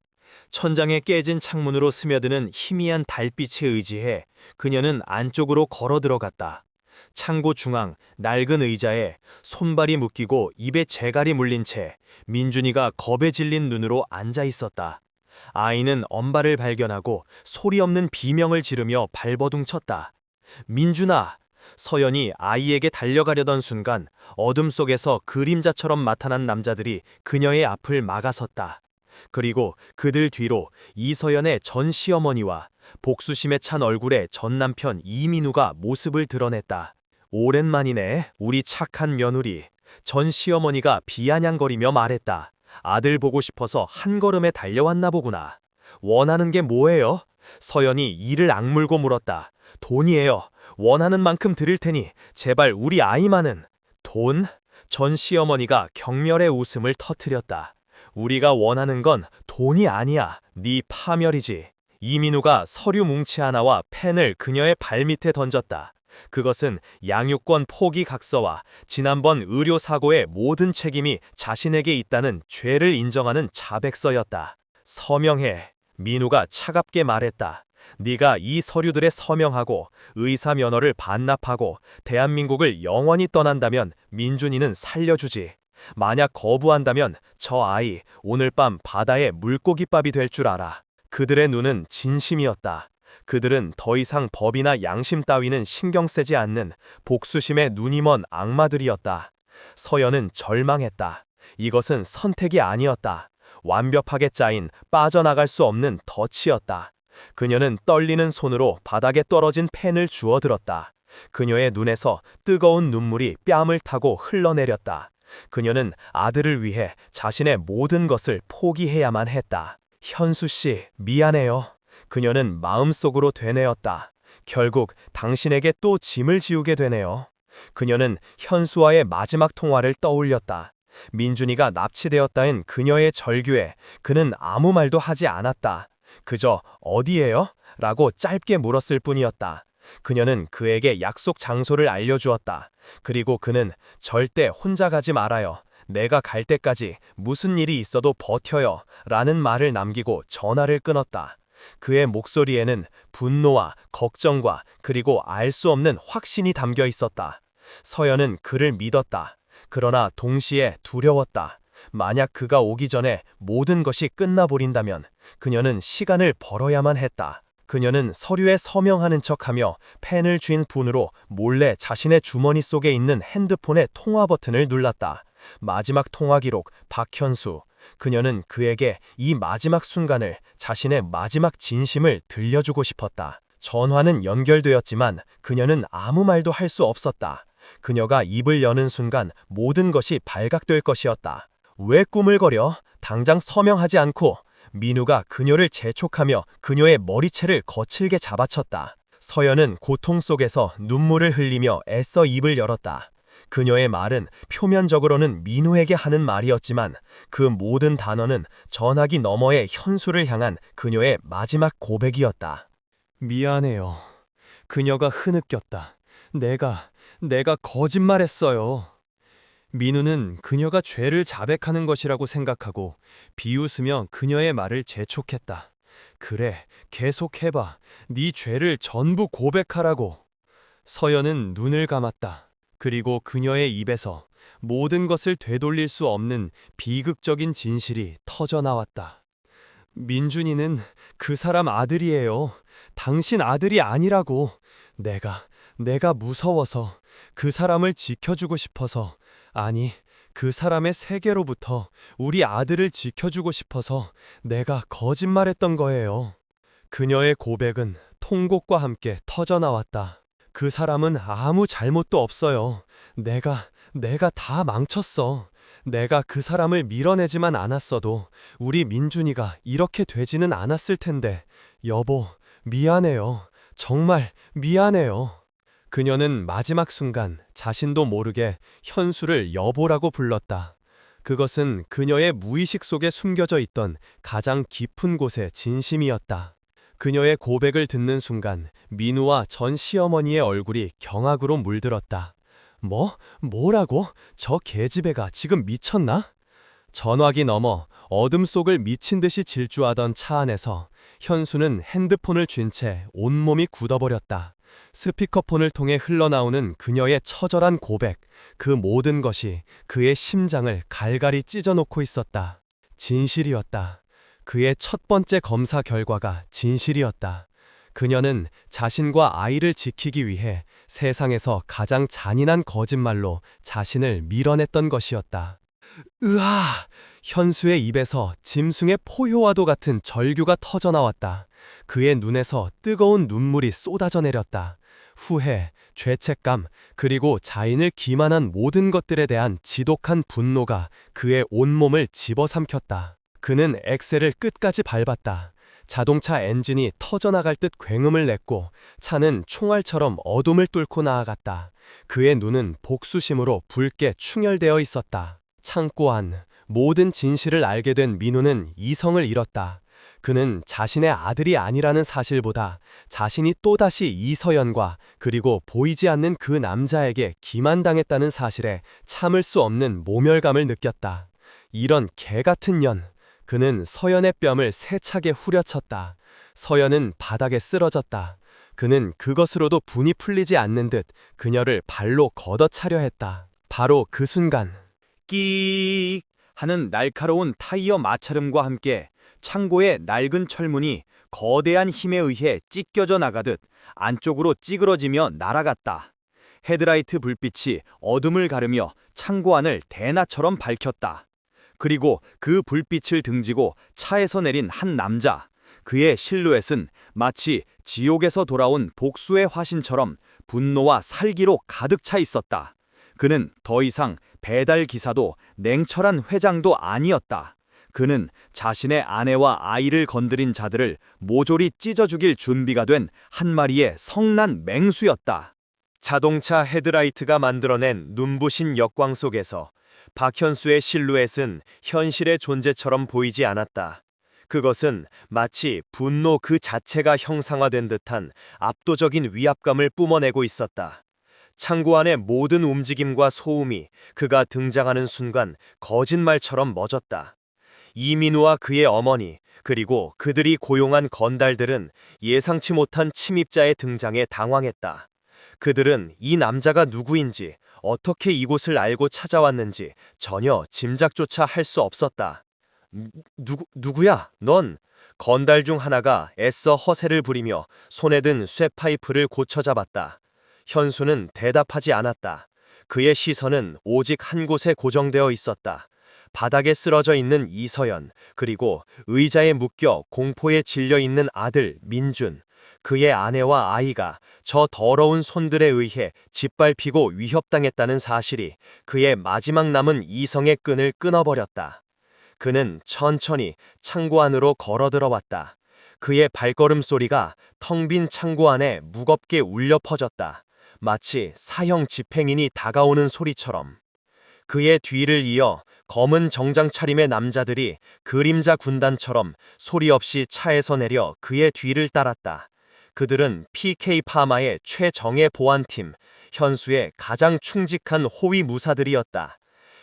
천장에 깨진 창문으로 스며드는 희미한 달빛에 의지해 그녀는 안쪽으로 걸어 들어갔다. 창고 중앙 낡은 의자에 손발이 묶이고 입에 재갈이 물린 채 민준이가 겁에 질린 눈으로 앉아 있었다. 아이는 엄마를 발견하고 소리 없는 비명을 지르며 발버둥 쳤다. 민준아! 서연이 아이에게 달려가려던 순간 어둠 속에서 그림자처럼 나타난 남자들이 그녀의 앞을 막아섰다. 그리고 그들 뒤로 이서연의 전 시어머니와 복수심에 찬 얼굴의 전 남편 이민우가 모습을 드러냈다. 오랜만이네, 우리 착한 며느리. 전 시어머니가 비아냥거리며 말했다. 아들 보고 싶어서 한 걸음에 달려왔나 보구나. 원하는 게 뭐예요? 서연이 이를 악물고 물었다. 돈이에요. 원하는 만큼 드릴 테니 제발 우리 아이만은. 돈? 전 시어머니가 경멸의 웃음을 터뜨렸다. 우리가 원하는 건 돈이 아니야. 네 파멸이지. 이민우가 서류 뭉치 하나와 펜을 그녀의 발밑에 던졌다. 그것은 양육권 포기 각서와 지난번 의료사고의 모든 책임이 자신에게 있다는 죄를 인정하는 자백서였다. 서명해. 민우가 차갑게 말했다. 네가 이 서류들에 서명하고 의사 면허를 반납하고 대한민국을 영원히 떠난다면 민준이는 살려주지. 만약 거부한다면 저 아이 오늘 밤 바다의 물고기밥이 될 줄 알아. 그들의 눈은 진심이었다. 그들은 더 이상 법이나 양심 따위는 신경 쓰지 않는 복수심에 눈이 먼 악마들이었다. 서연은 절망했다. 이것은 선택이 아니었다. 완벽하게 짜인 빠져나갈 수 없는 덫이었다. 그녀는 떨리는 손으로 바닥에 떨어진 펜을 주워들었다. 그녀의 눈에서 뜨거운 눈물이 뺨을 타고 흘러내렸다. 그녀는 아들을 위해 자신의 모든 것을 포기해야만 했다. 현수 씨, 미안해요. 그녀는 마음속으로 되뇌었다. 결국 당신에게 또 짐을 지우게 되네요. 그녀는 현수와의 마지막 통화를 떠올렸다. 민준이가 납치되었다는 그녀의 절규에 그는 아무 말도 하지 않았다. 그저 어디에요? 라고 짧게 물었을 뿐이었다. 그녀는 그에게 약속 장소를 알려주었다. 그리고 그는 절대 혼자 가지 말아요. 내가 갈 때까지 무슨 일이 있어도 버텨요. 라는 말을 남기고 전화를 끊었다. 그의 목소리에는 분노와 걱정과 그리고 알 수 없는 확신이 담겨 있었다. 서연은 그를 믿었다. 그러나 동시에 두려웠다. 만약 그가 오기 전에 모든 것이 끝나버린다면 그녀는 시간을 벌어야만 했다. 그녀는 서류에 서명하는 척하며 펜을 쥔 분으로 몰래 자신의 주머니 속에 있는 핸드폰의 통화 버튼을 눌렀다. 마지막 통화 기록 박현수. 그녀는 그에게 이 마지막 순간을, 자신의 마지막 진심을 들려주고 싶었다. 전화는 연결되었지만 그녀는 아무 말도 할 수 없었다. 그녀가 입을 여는 순간 모든 것이 발각될 것이었다. 왜 꾸물거려? 당장 서명하지 않고. 민우가 그녀를 재촉하며 그녀의 머리채를 거칠게 잡아쳤다. 서연은 고통 속에서 눈물을 흘리며 애써 입을 열었다. 그녀의 말은 표면적으로는 민우에게 하는 말이었지만 그 모든 단어는 전화기 너머의 현수를 향한 그녀의 마지막 고백이었다. 미안해요. 그녀가 흐느꼈다. 내가 거짓말했어요. 민우는 그녀가 죄를 자백하는 것이라고 생각하고 비웃으며 그녀의 말을 재촉했다. 그래, 계속해봐. 네 죄를 전부 고백하라고. 서연은 눈을 감았다. 그리고 그녀의 입에서 모든 것을 되돌릴 수 없는 비극적인 진실이 터져나왔다. 민준이는 그 사람 아들이에요. 당신 아들이 아니라고. 내가 무서워서, 그 사람을 지켜주고 싶어서, 아니, 그 사람의 세계로부터 우리 아들을 지켜주고 싶어서 내가 거짓말했던 거예요. 그녀의 고백은 통곡과 함께 터져나왔다. 그 사람은 아무 잘못도 없어요. 내가 다 망쳤어. 내가 그 사람을 밀어내지만 않았어도 우리 민준이가 이렇게 되지는 않았을 텐데. 여보, 미안해요. 정말 미안해요. 그녀는 마지막 순간 자신도 모르게 현수를 여보라고 불렀다. 그것은 그녀의 무의식 속에 숨겨져 있던 가장 깊은 곳의 진심이었다. 그녀의 고백을 듣는 순간 민우와 전 시어머니의 얼굴이 경악으로 물들었다. 뭐라고? 저 계집애가 지금 미쳤나? 전화기 너머 어둠 속을 미친 듯이 질주하던 차 안에서 현수는 핸드폰을 쥔 채 온몸이 굳어버렸다. 스피커폰을 통해 흘러나오는 그녀의 처절한 고백, 그 모든 것이 그의 심장을 갈갈이 찢어놓고 있었다. 진실이었다. 그의 첫 번째 검사 결과가 진실이었다. 그녀는 자신과 아이를 지키기 위해 세상에서 가장 잔인한 거짓말로 자신을 밀어냈던 것이었다. 으아! 현수의 입에서 짐승의 포효와도 같은 절규가 터져나왔다. 그의 눈에서 뜨거운 눈물이 쏟아져 내렸다. 후회, 죄책감, 그리고 자인을 기만한 모든 것들에 대한 지독한 분노가 그의 온몸을 집어삼켰다. 그는 엑셀을 끝까지 밟았다. 자동차 엔진이 터져나갈 듯 굉음을 냈고 차는 총알처럼 어둠을 뚫고 나아갔다. 그의 눈은 복수심으로 붉게 충혈되어 있었다. 창고 안 모든 진실을 알게 된 민우는 이성을 잃었다. 그는 자신의 아들이 아니라는 사실보다 자신이 또다시 이서연과 그리고 보이지 않는 그 남자에게 기만당했다는 사실에 참을 수 없는 모멸감을 느꼈다. 이런 개같은 년. 그는 서연의 뺨을 세차게 후려쳤다. 서연은 바닥에 쓰러졌다. 그는 그것으로도 분이 풀리지 않는 듯 그녀를 발로 걷어차려 했다. 바로 그 순간 끼익 하는 날카로운 타이어 마찰음과 함께 창고의 낡은 철문이 거대한 힘에 의해 찢겨져 나가듯 안쪽으로 찌그러지며 날아갔다. 헤드라이트 불빛이 어둠을 가르며 창고 안을 대낮처럼 밝혔다. 그리고 그 불빛을 등지고 차에서 내린 한 남자. 그의 실루엣은 마치 지옥에서 돌아온 복수의 화신처럼 분노와 살기로 가득 차 있었다. 그는 더 이상 배달 기사도 냉철한 회장도 아니었다. 그는 자신의 아내와 아이를 건드린 자들을 모조리 찢어 죽일 준비가 된 한 마리의 성난 맹수였다. 자동차 헤드라이트가 만들어낸 눈부신 역광 속에서 박현수의 실루엣은 현실의 존재처럼 보이지 않았다. 그것은 마치 분노 그 자체가 형상화된 듯한 압도적인 위압감을 뿜어내고 있었다. 창고 안의 모든 움직임과 소음이 그가 등장하는 순간 거짓말처럼 멎었다. 이민우와 그의 어머니, 그리고 그들이 고용한 건달들은 예상치 못한 침입자의 등장에 당황했다. 그들은 이 남자가 누구인지, 어떻게 이곳을 알고 찾아왔는지 전혀 짐작조차 할 수 없었다. 누구야? 넌? 건달 중 하나가 애써 허세를 부리며 손에 든 쇠파이프를 고쳐 잡았다. 현수는 대답하지 않았다. 그의 시선은 오직 한 곳에 고정되어 있었다. 바닥에 쓰러져 있는 이서연, 그리고 의자에 묶여 공포에 질려 있는 아들 민준. 그의 아내와 아이가 저 더러운 손들에 의해 짓밟히고 위협당했다는 사실이 그의 마지막 남은 이성의 끈을 끊어버렸다. 그는 천천히 창고 안으로 걸어 들어왔다. 그의 발걸음 소리가 텅 빈 창고 안에 무겁게 울려 퍼졌다. 마치 사형 집행인이 다가오는 소리처럼. 그의 뒤를 이어 검은 정장 차림의 남자들이 그림자 군단처럼 소리 없이 차에서 내려 그의 뒤를 따랐다. 그들은 PK 파마의 최정예 보안팀, 현수의 가장 충직한 호위 무사들이었다.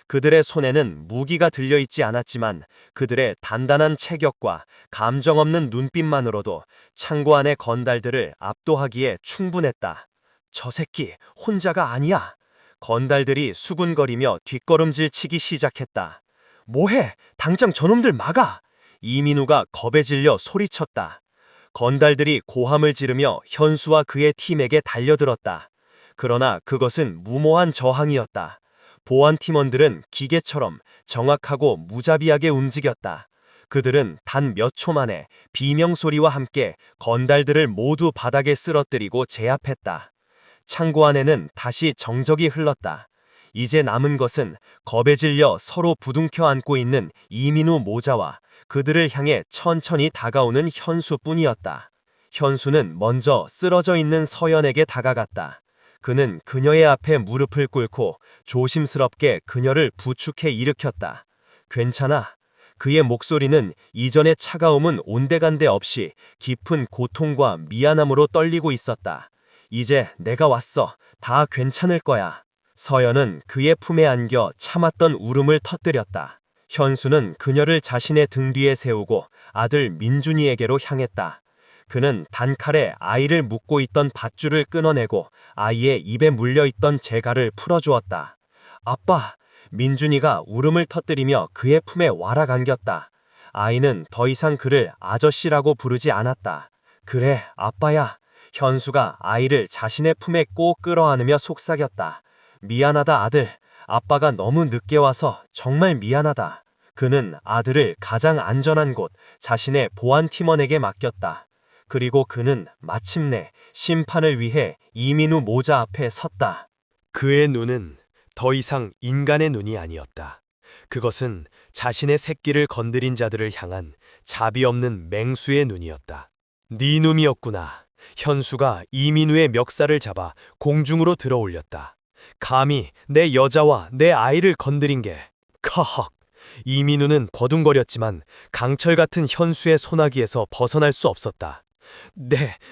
그들의 손에는 무기가 들려있지 않았지만 그들의 단단한 체격과 감정 없는 눈빛만으로도 창고 안의 건달들을 압도하기에 충분했다. 저 새끼 혼자가 아니야. 건달들이 수군거리며 뒷걸음질 치기 시작했다. 뭐해? 당장 저놈들 막아! 이민우가 겁에 질려 소리쳤다. 건달들이 고함을 지르며 현수와 그의 팀에게 달려들었다. 그러나 그것은 무모한 저항이었다. 보안팀원들은 기계처럼 정확하고 무자비하게 움직였다. 그들은 단 몇 초 만에 비명소리와 함께 건달들을 모두 바닥에 쓰러뜨리고 제압했다. 창고 안에는 다시 정적이 흘렀다. 이제 남은 것은 겁에 질려 서로 부둥켜 안고 있는 이민우 모자와 그들을 향해 천천히 다가오는 현수뿐이었다. 현수는 먼저 쓰러져 있는 서연에게 다가갔다. 그는 그녀의 앞에 무릎을 꿇고 조심스럽게 그녀를 부축해 일으켰다. 괜찮아. 그의 목소리는 이전의 차가움은 온데간데 없이 깊은 고통과 미안함으로 떨리고 있었다. 이제 내가 왔어. 다 괜찮을 거야. 서연은 그의 품에 안겨 참았던 울음을 터뜨렸다. 현수는 그녀를 자신의 등 뒤에 세우고 아들 민준이에게로 향했다. 그는 단칼에 아이를 묶고 있던 밧줄을 끊어내고 아이의 입에 물려있던 재갈을 풀어주었다. 아빠! 민준이가 울음을 터뜨리며 그의 품에 와락 안겼다. 아이는 더 이상 그를 아저씨라고 부르지 않았다. 그래, 아빠야. 현수가 아이를 자신의 품에 꼭 끌어안으며 속삭였다. 미안하다, 아들. 아빠가 너무 늦게 와서 정말 미안하다. 그는 아들을 가장 안전한 곳, 자신의 보안 팀원에게 맡겼다. 그리고 그는 마침내 심판을 위해 이민우 모자 앞에 섰다. 그의 눈은 더 이상 인간의 눈이 아니었다. 그것은 자신의 새끼를 건드린 자들을 향한 자비 없는 맹수의 눈이었다. 네 놈이었구나. 현수가 이민우의 멱살을 잡아 공중으로 들어올렸다. 감히 내 여자와 내 아이를 건드린 게. 커헉. 이민우는 버둥거렸지만 강철 같은 현수의 소나기에서 벗어날 수 없었다.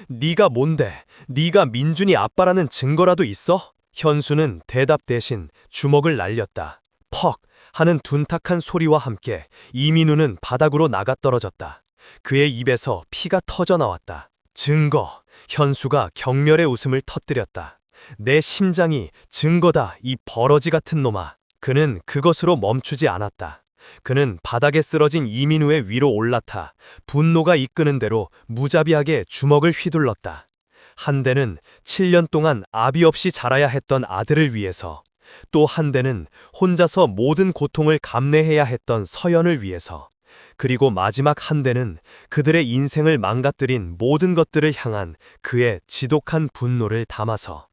네가 뭔데? 네가 민준이 아빠라는 증거라도 있어? 현수는 대답 대신 주먹을 날렸다. 퍽 하는 둔탁한 소리와 함께 이민우는 바닥으로 나가떨어졌다. 그의 입에서 피가 터져 나왔다. 증거. 현수가 경멸의 웃음을 터뜨렸다. 내 심장이 증거다, 이 버러지 같은 놈아. 그는 그것으로 멈추지 않았다. 그는 바닥에 쓰러진 이민우의 위로 올라타 분노가 이끄는 대로 무자비하게 주먹을 휘둘렀다. 한 대는 7년 동안 아비 없이 자라야 했던 아들을 위해서, 또 한 대는 혼자서 모든 고통을 감내해야 했던 서연을 위해서, 그리고 마지막 한 대는 그들의 인생을 망가뜨린 모든 것들을 향한 그의 지독한 분노를 담아서.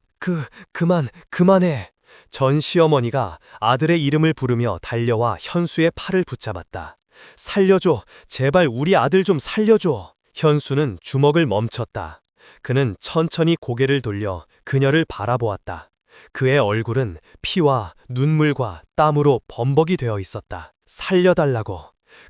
그만해. 전 시어머니가 아들의 이름을 부르며 달려와 현수의 팔을 붙잡았다. 살려줘. 제발 우리 아들 좀 살려줘. 현수는 주먹을 멈췄다. 그는 천천히 고개를 돌려 그녀를 바라보았다. 그의 얼굴은 피와 눈물과 땀으로 범벅이 되어 있었다. 살려달라고.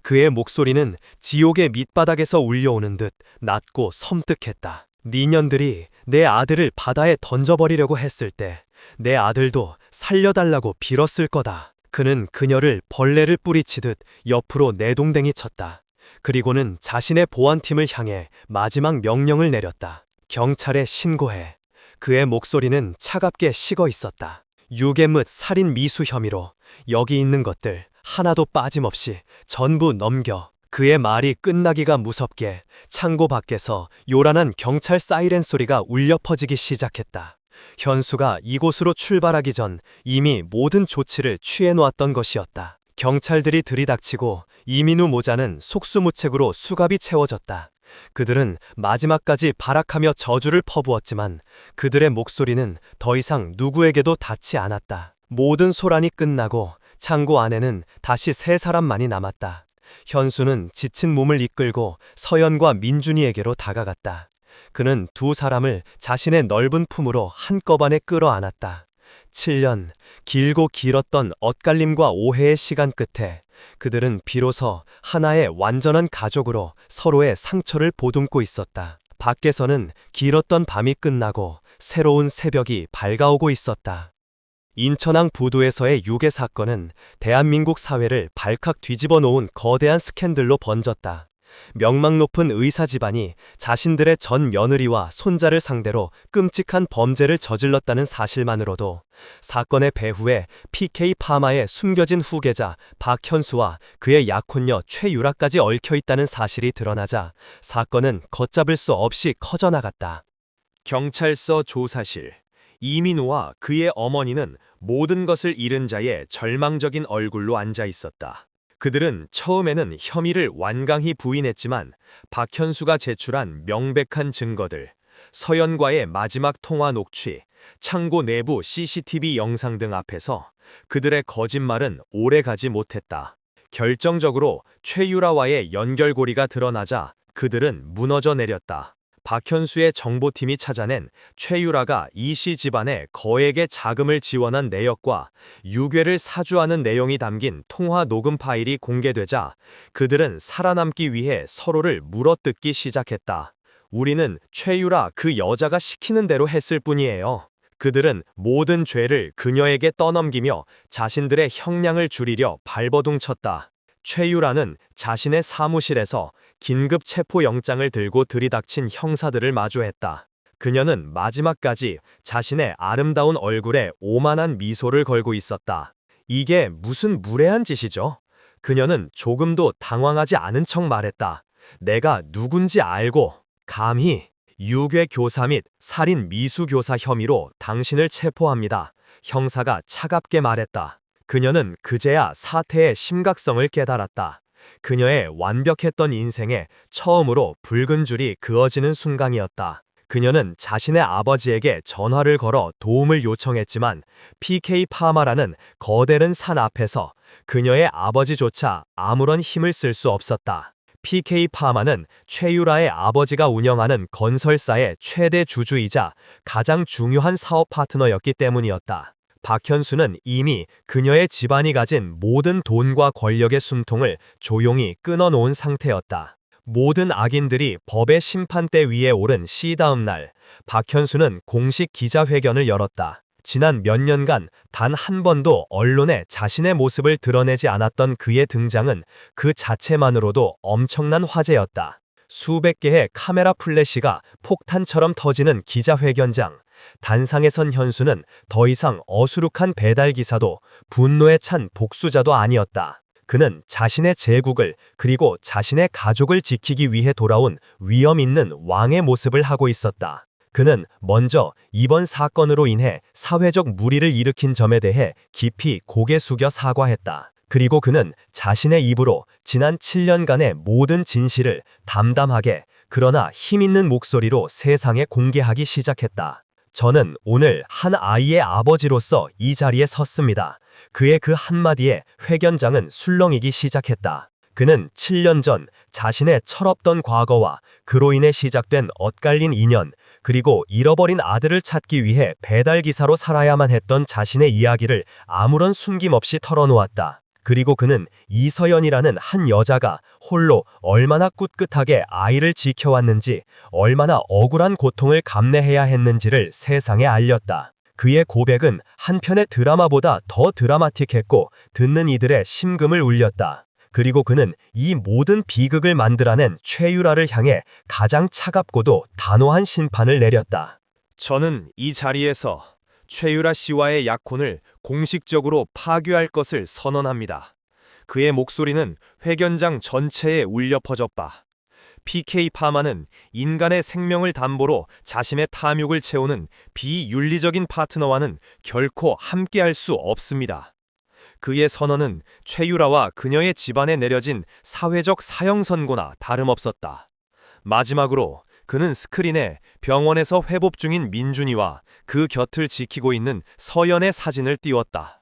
그의 목소리는 지옥의 밑바닥에서 울려오는 듯 낮고 섬뜩했다. 니년들이 내 아들을 바다에 던져버리려고 했을 때 내 아들도 살려달라고 빌었을 거다. 그는 그녀를 벌레를 뿌리치듯 옆으로 내동댕이 쳤다. 그리고는 자신의 보안팀을 향해 마지막 명령을 내렸다. 경찰에 신고해. 그의 목소리는 차갑게 식어 있었다. 유괴물 살인 미수 혐의로 여기 있는 것들 하나도 빠짐없이 전부 넘겨. 그의 말이 끝나기가 무섭게 창고 밖에서 요란한 경찰 사이렌 소리가 울려 퍼지기 시작했다. 현수가 이곳으로 출발하기 전 이미 모든 조치를 취해 놓았던 것이었다. 경찰들이 들이닥치고 이민우 모자는 속수무책으로 수갑이 채워졌다. 그들은 마지막까지 발악하며 저주를 퍼부었지만 그들의 목소리는 더 이상 누구에게도 닿지 않았다. 모든 소란이 끝나고 창고 안에는 다시 세 사람만이 남았다. 현수는 지친 몸을 이끌고 서연과 민준이에게로 다가갔다. 그는 두 사람을 자신의 넓은 품으로 한꺼번에 끌어안았다. 7년, 길고 길었던 엇갈림과 오해의 시간 끝에 그들은 비로소 하나의 완전한 가족으로 서로의 상처를 보듬고 있었다. 밖에서는 길었던 밤이 끝나고 새로운 새벽이 밝아오고 있었다. 인천항 부두에서의 유괴 사건은 대한민국 사회를 발칵 뒤집어 놓은 거대한 스캔들로 번졌다. 명망 높은 의사 집안이 자신들의 전 며느리와 손자를 상대로 끔찍한 범죄를 저질렀다는 사실만으로도 사건의 배후에 PK 파마의 숨겨진 후계자 박현수와 그의 약혼녀 최유라까지 얽혀 있다는 사실이 드러나자 사건은 걷잡을 수 없이 커져나갔다. 경찰서 조사실. 이민우와 그의 어머니는 모든 것을 잃은 자의 절망적인 얼굴로 앉아 있었다. 그들은 처음에는 혐의를 완강히 부인했지만 박현수가 제출한 명백한 증거들, 서연과의 마지막 통화 녹취, 창고 내부 CCTV 영상 등 앞에서 그들의 거짓말은 오래 가지 못했다. 결정적으로 최유라와의 연결고리가 드러나자 그들은 무너져 내렸다. 박현수의 정보팀이 찾아낸 최유라가 이씨 집안에 거액의 자금을 지원한 내역과 유괴를 사주하는 내용이 담긴 통화 녹음 파일이 공개되자 그들은 살아남기 위해 서로를 물어뜯기 시작했다. 우리는 최유라 그 여자가 시키는 대로 했을 뿐이에요. 그들은 모든 죄를 그녀에게 떠넘기며 자신들의 형량을 줄이려 발버둥쳤다. 최유라는 자신의 사무실에서 긴급 체포영장을 들고 들이닥친 형사들을 마주했다. 그녀는 마지막까지 자신의 아름다운 얼굴에 오만한 미소를 걸고 있었다. 이게 무슨 무례한 짓이죠? 그녀는 조금도 당황하지 않은 척 말했다. 내가 누군지 알고 감히 유괴 교사 및 살인 미수 교사 혐의로 당신을 체포합니다. 형사가 차갑게 말했다. 그녀는 그제야 사태의 심각성을 깨달았다. 그녀의 완벽했던 인생에 처음으로 붉은 줄이 그어지는 순간이었다. 그녀는 자신의 아버지에게 전화를 걸어 도움을 요청했지만 PK 파마라는 거대른 산 앞에서 그녀의 아버지조차 아무런 힘을 쓸 수 없었다. PK 파마는 최유라의 아버지가 운영하는 건설사의 최대 주주이자 가장 중요한 사업 파트너였기 때문이었다. 박현수는 이미 그녀의 집안이 가진 모든 돈과 권력의 숨통을 조용히 끊어놓은 상태였다. 모든 악인들이 법의 심판대 위에 오른 시다음 날, 박현수는 공식 기자회견을 열었다. 지난 몇 년간 단 한 번도 언론에 자신의 모습을 드러내지 않았던 그의 등장은 그 자체만으로도 엄청난 화제였다. 수백 개의 카메라 플래시가 폭탄처럼 터지는 기자회견장. 단상에 선 현수는 더 이상 어수룩한 배달 기사도 분노에 찬 복수자도 아니었다. 그는 자신의 제국을 그리고 자신의 가족을 지키기 위해 돌아온 위험 있는 왕의 모습을 하고 있었다. 그는 먼저 이번 사건으로 인해 사회적 물의를 일으킨 점에 대해 깊이 고개 숙여 사과했다. 그리고 그는 자신의 입으로 지난 7년간의 모든 진실을 담담하게 그러나 힘있는 목소리로 세상에 공개하기 시작했다. 저는 오늘 한 아이의 아버지로서 이 자리에 섰습니다. 그의 그 한마디에 회견장은 술렁이기 시작했다. 그는 7년 전 자신의 철없던 과거와 그로 인해 시작된 엇갈린 인연, 그리고 잃어버린 아들을 찾기 위해 배달기사로 살아야만 했던 자신의 이야기를 아무런 숨김없이 털어놓았다. 그리고 그는 이서연이라는 한 여자가 홀로 얼마나 꿋꿋하게 아이를 지켜왔는지, 얼마나 억울한 고통을 감내해야 했는지를 세상에 알렸다. 그의 고백은 한편의 드라마보다 더 드라마틱했고 듣는 이들의 심금을 울렸다. 그리고 그는 이 모든 비극을 만들어낸 최유라를 향해 가장 차갑고도 단호한 심판을 내렸다. 저는 이 자리에서 최유라 씨와의 약혼을 공식적으로 파괴할 것을 선언합니다. 그의 목소리는 회견장 전체에 울려 퍼졌다. PK 파마는 인간의 생명을 담보로 자신의 탐욕을 채우는 비윤리적인 파트너와는 결코 함께할 수 없습니다. 그의 선언은 최유라와 그녀의 집안에 내려진 사회적 사형 선고나 다름없었다. 마지막으로 그는 스크린에 병원에서 회복 중인 민준이와 그 곁을 지키고 있는 서연의 사진을 띄웠다.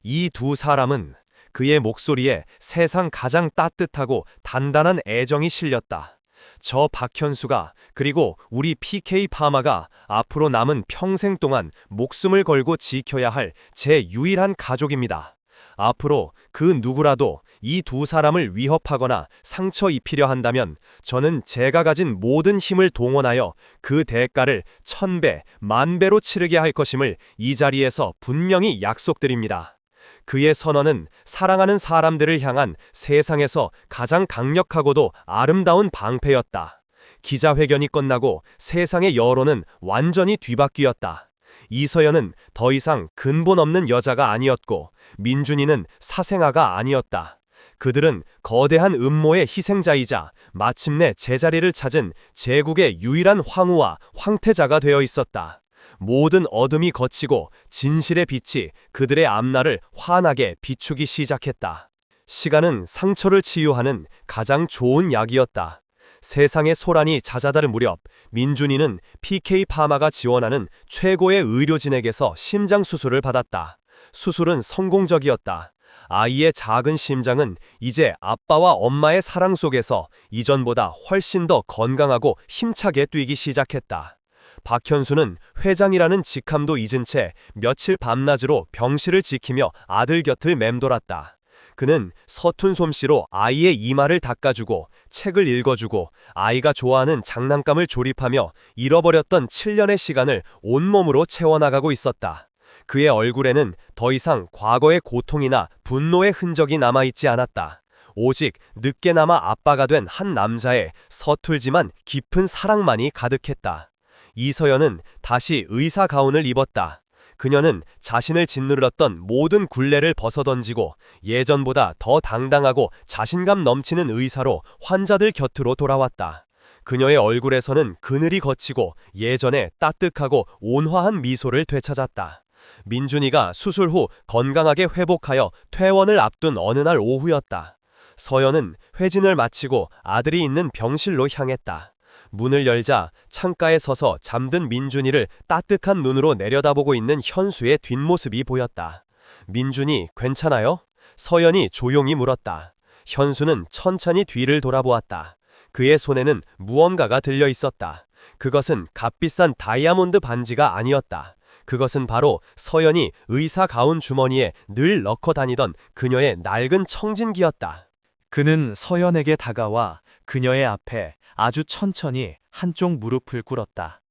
이 두 사람은 그의 목소리에 세상 가장 따뜻하고 단단한 애정이 실렸다. 저 박현수가 그리고 우리 PK 파마가 앞으로 남은 평생 동안 목숨을 걸고 지켜야 할 제 유일한 가족입니다. 앞으로 그 누구라도 이 두 사람을 위협하거나 상처 입히려 한다면 저는 제가 가진 모든 힘을 동원하여 그 대가를 1000배, 10,000배로 치르게 할 것임을 이 자리에서 분명히 약속드립니다. 그의 선언은 사랑하는 사람들을 향한 세상에서 가장 강력하고도 아름다운 방패였다. 기자회견이 끝나고 세상의 여론은 완전히 뒤바뀌었다. 이서연은 더 이상 근본 없는 여자가 아니었고 민준이는 사생아가 아니었다. 그들은 거대한 음모의 희생자이자 마침내 제자리를 찾은 제국의 유일한 황후와 황태자가 되어 있었다. 모든 어둠이 걷히고 진실의 빛이 그들의 앞날을 환하게 비추기 시작했다. 시간은 상처를 치유하는 가장 좋은 약이었다. 세상의 소란이 잦아들 무렵 민준이는 PK 파마가 지원하는 최고의 의료진에게서 심장 수술을 받았다. 수술은 성공적이었다. 아이의 작은 심장은 이제 아빠와 엄마의 사랑 속에서 이전보다 훨씬 더 건강하고 힘차게 뛰기 시작했다. 박현수는 회장이라는 직함도 잊은 채 며칠 밤낮으로 병실을 지키며 아들 곁을 맴돌았다. 그는 서툰 솜씨로 아이의 이마를 닦아주고 책을 읽어주고 아이가 좋아하는 장난감을 조립하며 잃어버렸던 7년의 시간을 온몸으로 채워나가고 있었다. 그의 얼굴에는 더 이상 과거의 고통이나 분노의 흔적이 남아있지 않았다. 오직 늦게나마 아빠가 된 한 남자의 서툴지만 깊은 사랑만이 가득했다. 이서연은 다시 의사 가운을 입었다. 그녀는 자신을 짓누르던 모든 굴레를 벗어던지고 예전보다 더 당당하고 자신감 넘치는 의사로 환자들 곁으로 돌아왔다. 그녀의 얼굴에서는 그늘이 걷히고 예전의 따뜻하고 온화한 미소를 되찾았다. 민준이가 수술 후 건강하게 회복하여 퇴원을 앞둔 어느 날 오후였다. 서연은 회진을 마치고 아들이 있는 병실로 향했다. 문을 열자 창가에 서서 잠든 민준이를 따뜻한 눈으로 내려다보고 있는 현수의 뒷모습이 보였다. 민준이 괜찮아요? 서연이 조용히 물었다. 현수는 천천히 뒤를 돌아보았다. 그의 손에는 무언가가 들려 있었다. 그것은 값비싼 다이아몬드 반지가 아니었다. 그것은 바로 서연이 의사 가운 주머니에 늘 넣고 다니던 그녀의 낡은 청진기였다. 그는 서연에게 다가와 그녀의 앞에 아주 천천히 한쪽 무릎을 꿇었다.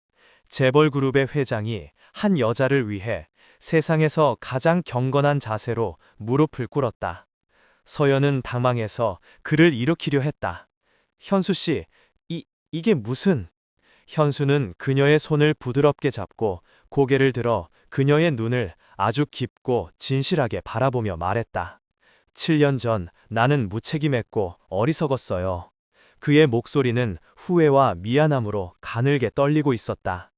재벌그룹의 회장이 한 여자를 위해 세상에서 가장 경건한 자세로 무릎을 꿇었다. 서연은 당황해서 그를 일으키려 했다. 현수 씨, 이게 무슨... 현수는 그녀의 손을 부드럽게 잡고 고개를 들어 그녀의 눈을 아주 깊고 진실하게 바라보며 말했다. 7년 전 나는 무책임했고 어리석었어요. 그의 목소리는 후회와 미안함으로 가늘게 떨리고 있었다.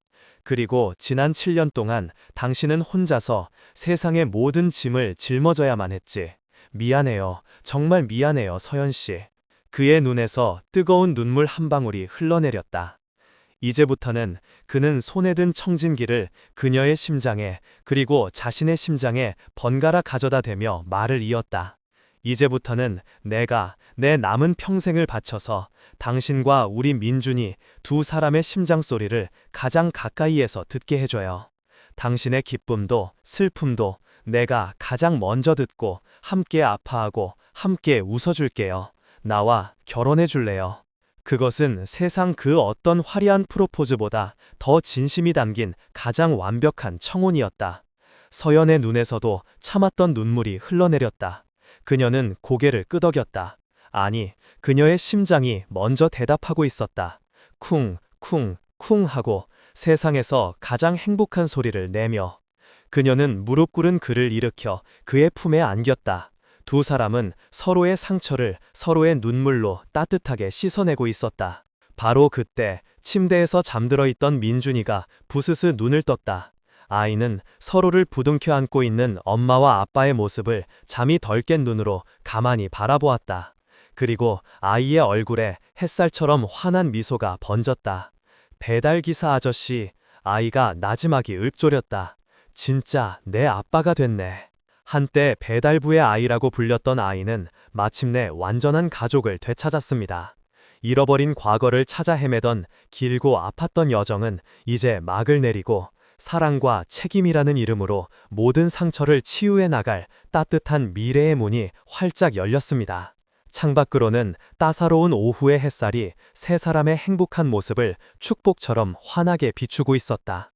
그리고 지난 7년 동안 당신은 혼자서 세상의 모든 짐을 짊어져야만 했지. 미안해요. 정말 미안해요, 서연 씨. 그의 눈에서 뜨거운 눈물 한 방울이 흘러내렸다. 이제부터는 그는 손에 든 청진기를 그녀의 심장에 그리고 자신의 심장에 번갈아 가져다 대며 말을 이었다. 이제부터는 내가 내 남은 평생을 바쳐서 당신과 우리 민준이 두 사람의 심장 소리를 가장 가까이에서 듣게 해줘요. 당신의 기쁨도 슬픔도 내가 가장 먼저 듣고 함께 아파하고 함께 웃어줄게요. 나와 결혼해 줄래요? 그것은 세상 그 어떤 화려한 프로포즈보다 더 진심이 담긴 가장 완벽한 청혼이었다. 서연의 눈에서도 참았던 눈물이 흘러내렸다. 그녀는 고개를 끄덕였다. 아니, 그녀의 심장이 먼저 대답하고 있었다. 쿵, 쿵, 쿵 하고 세상에서 가장 행복한 소리를 내며 그녀는 무릎 꿇은 그를 일으켜 그의 품에 안겼다. 두 사람은 서로의 상처를 서로의 눈물로 따뜻하게 씻어내고 있었다. 바로 그때 침대에서 잠들어 있던 민준이가 부스스 눈을 떴다. 아이는 서로를 부둥켜 안고 있는 엄마와 아빠의 모습을 잠이 덜 깬 눈으로 가만히 바라보았다. 그리고 아이의 얼굴에 햇살처럼 환한 미소가 번졌다. 배달기사 아저씨, 아이가 나지막이 읊조렸다. 진짜 내 아빠가 됐네. 한때 배달부의 아이라고 불렸던 아이는 마침내 완전한 가족을 되찾았습니다. 잃어버린 과거를 찾아 헤매던 길고 아팠던 여정은 이제 막을 내리고 사랑과 책임이라는 이름으로 모든 상처를 치유해 나갈 따뜻한 미래의 문이 활짝 열렸습니다. 창밖으로는 따사로운 오후의 햇살이 세 사람의 행복한 모습을 축복처럼 환하게 비추고 있었다.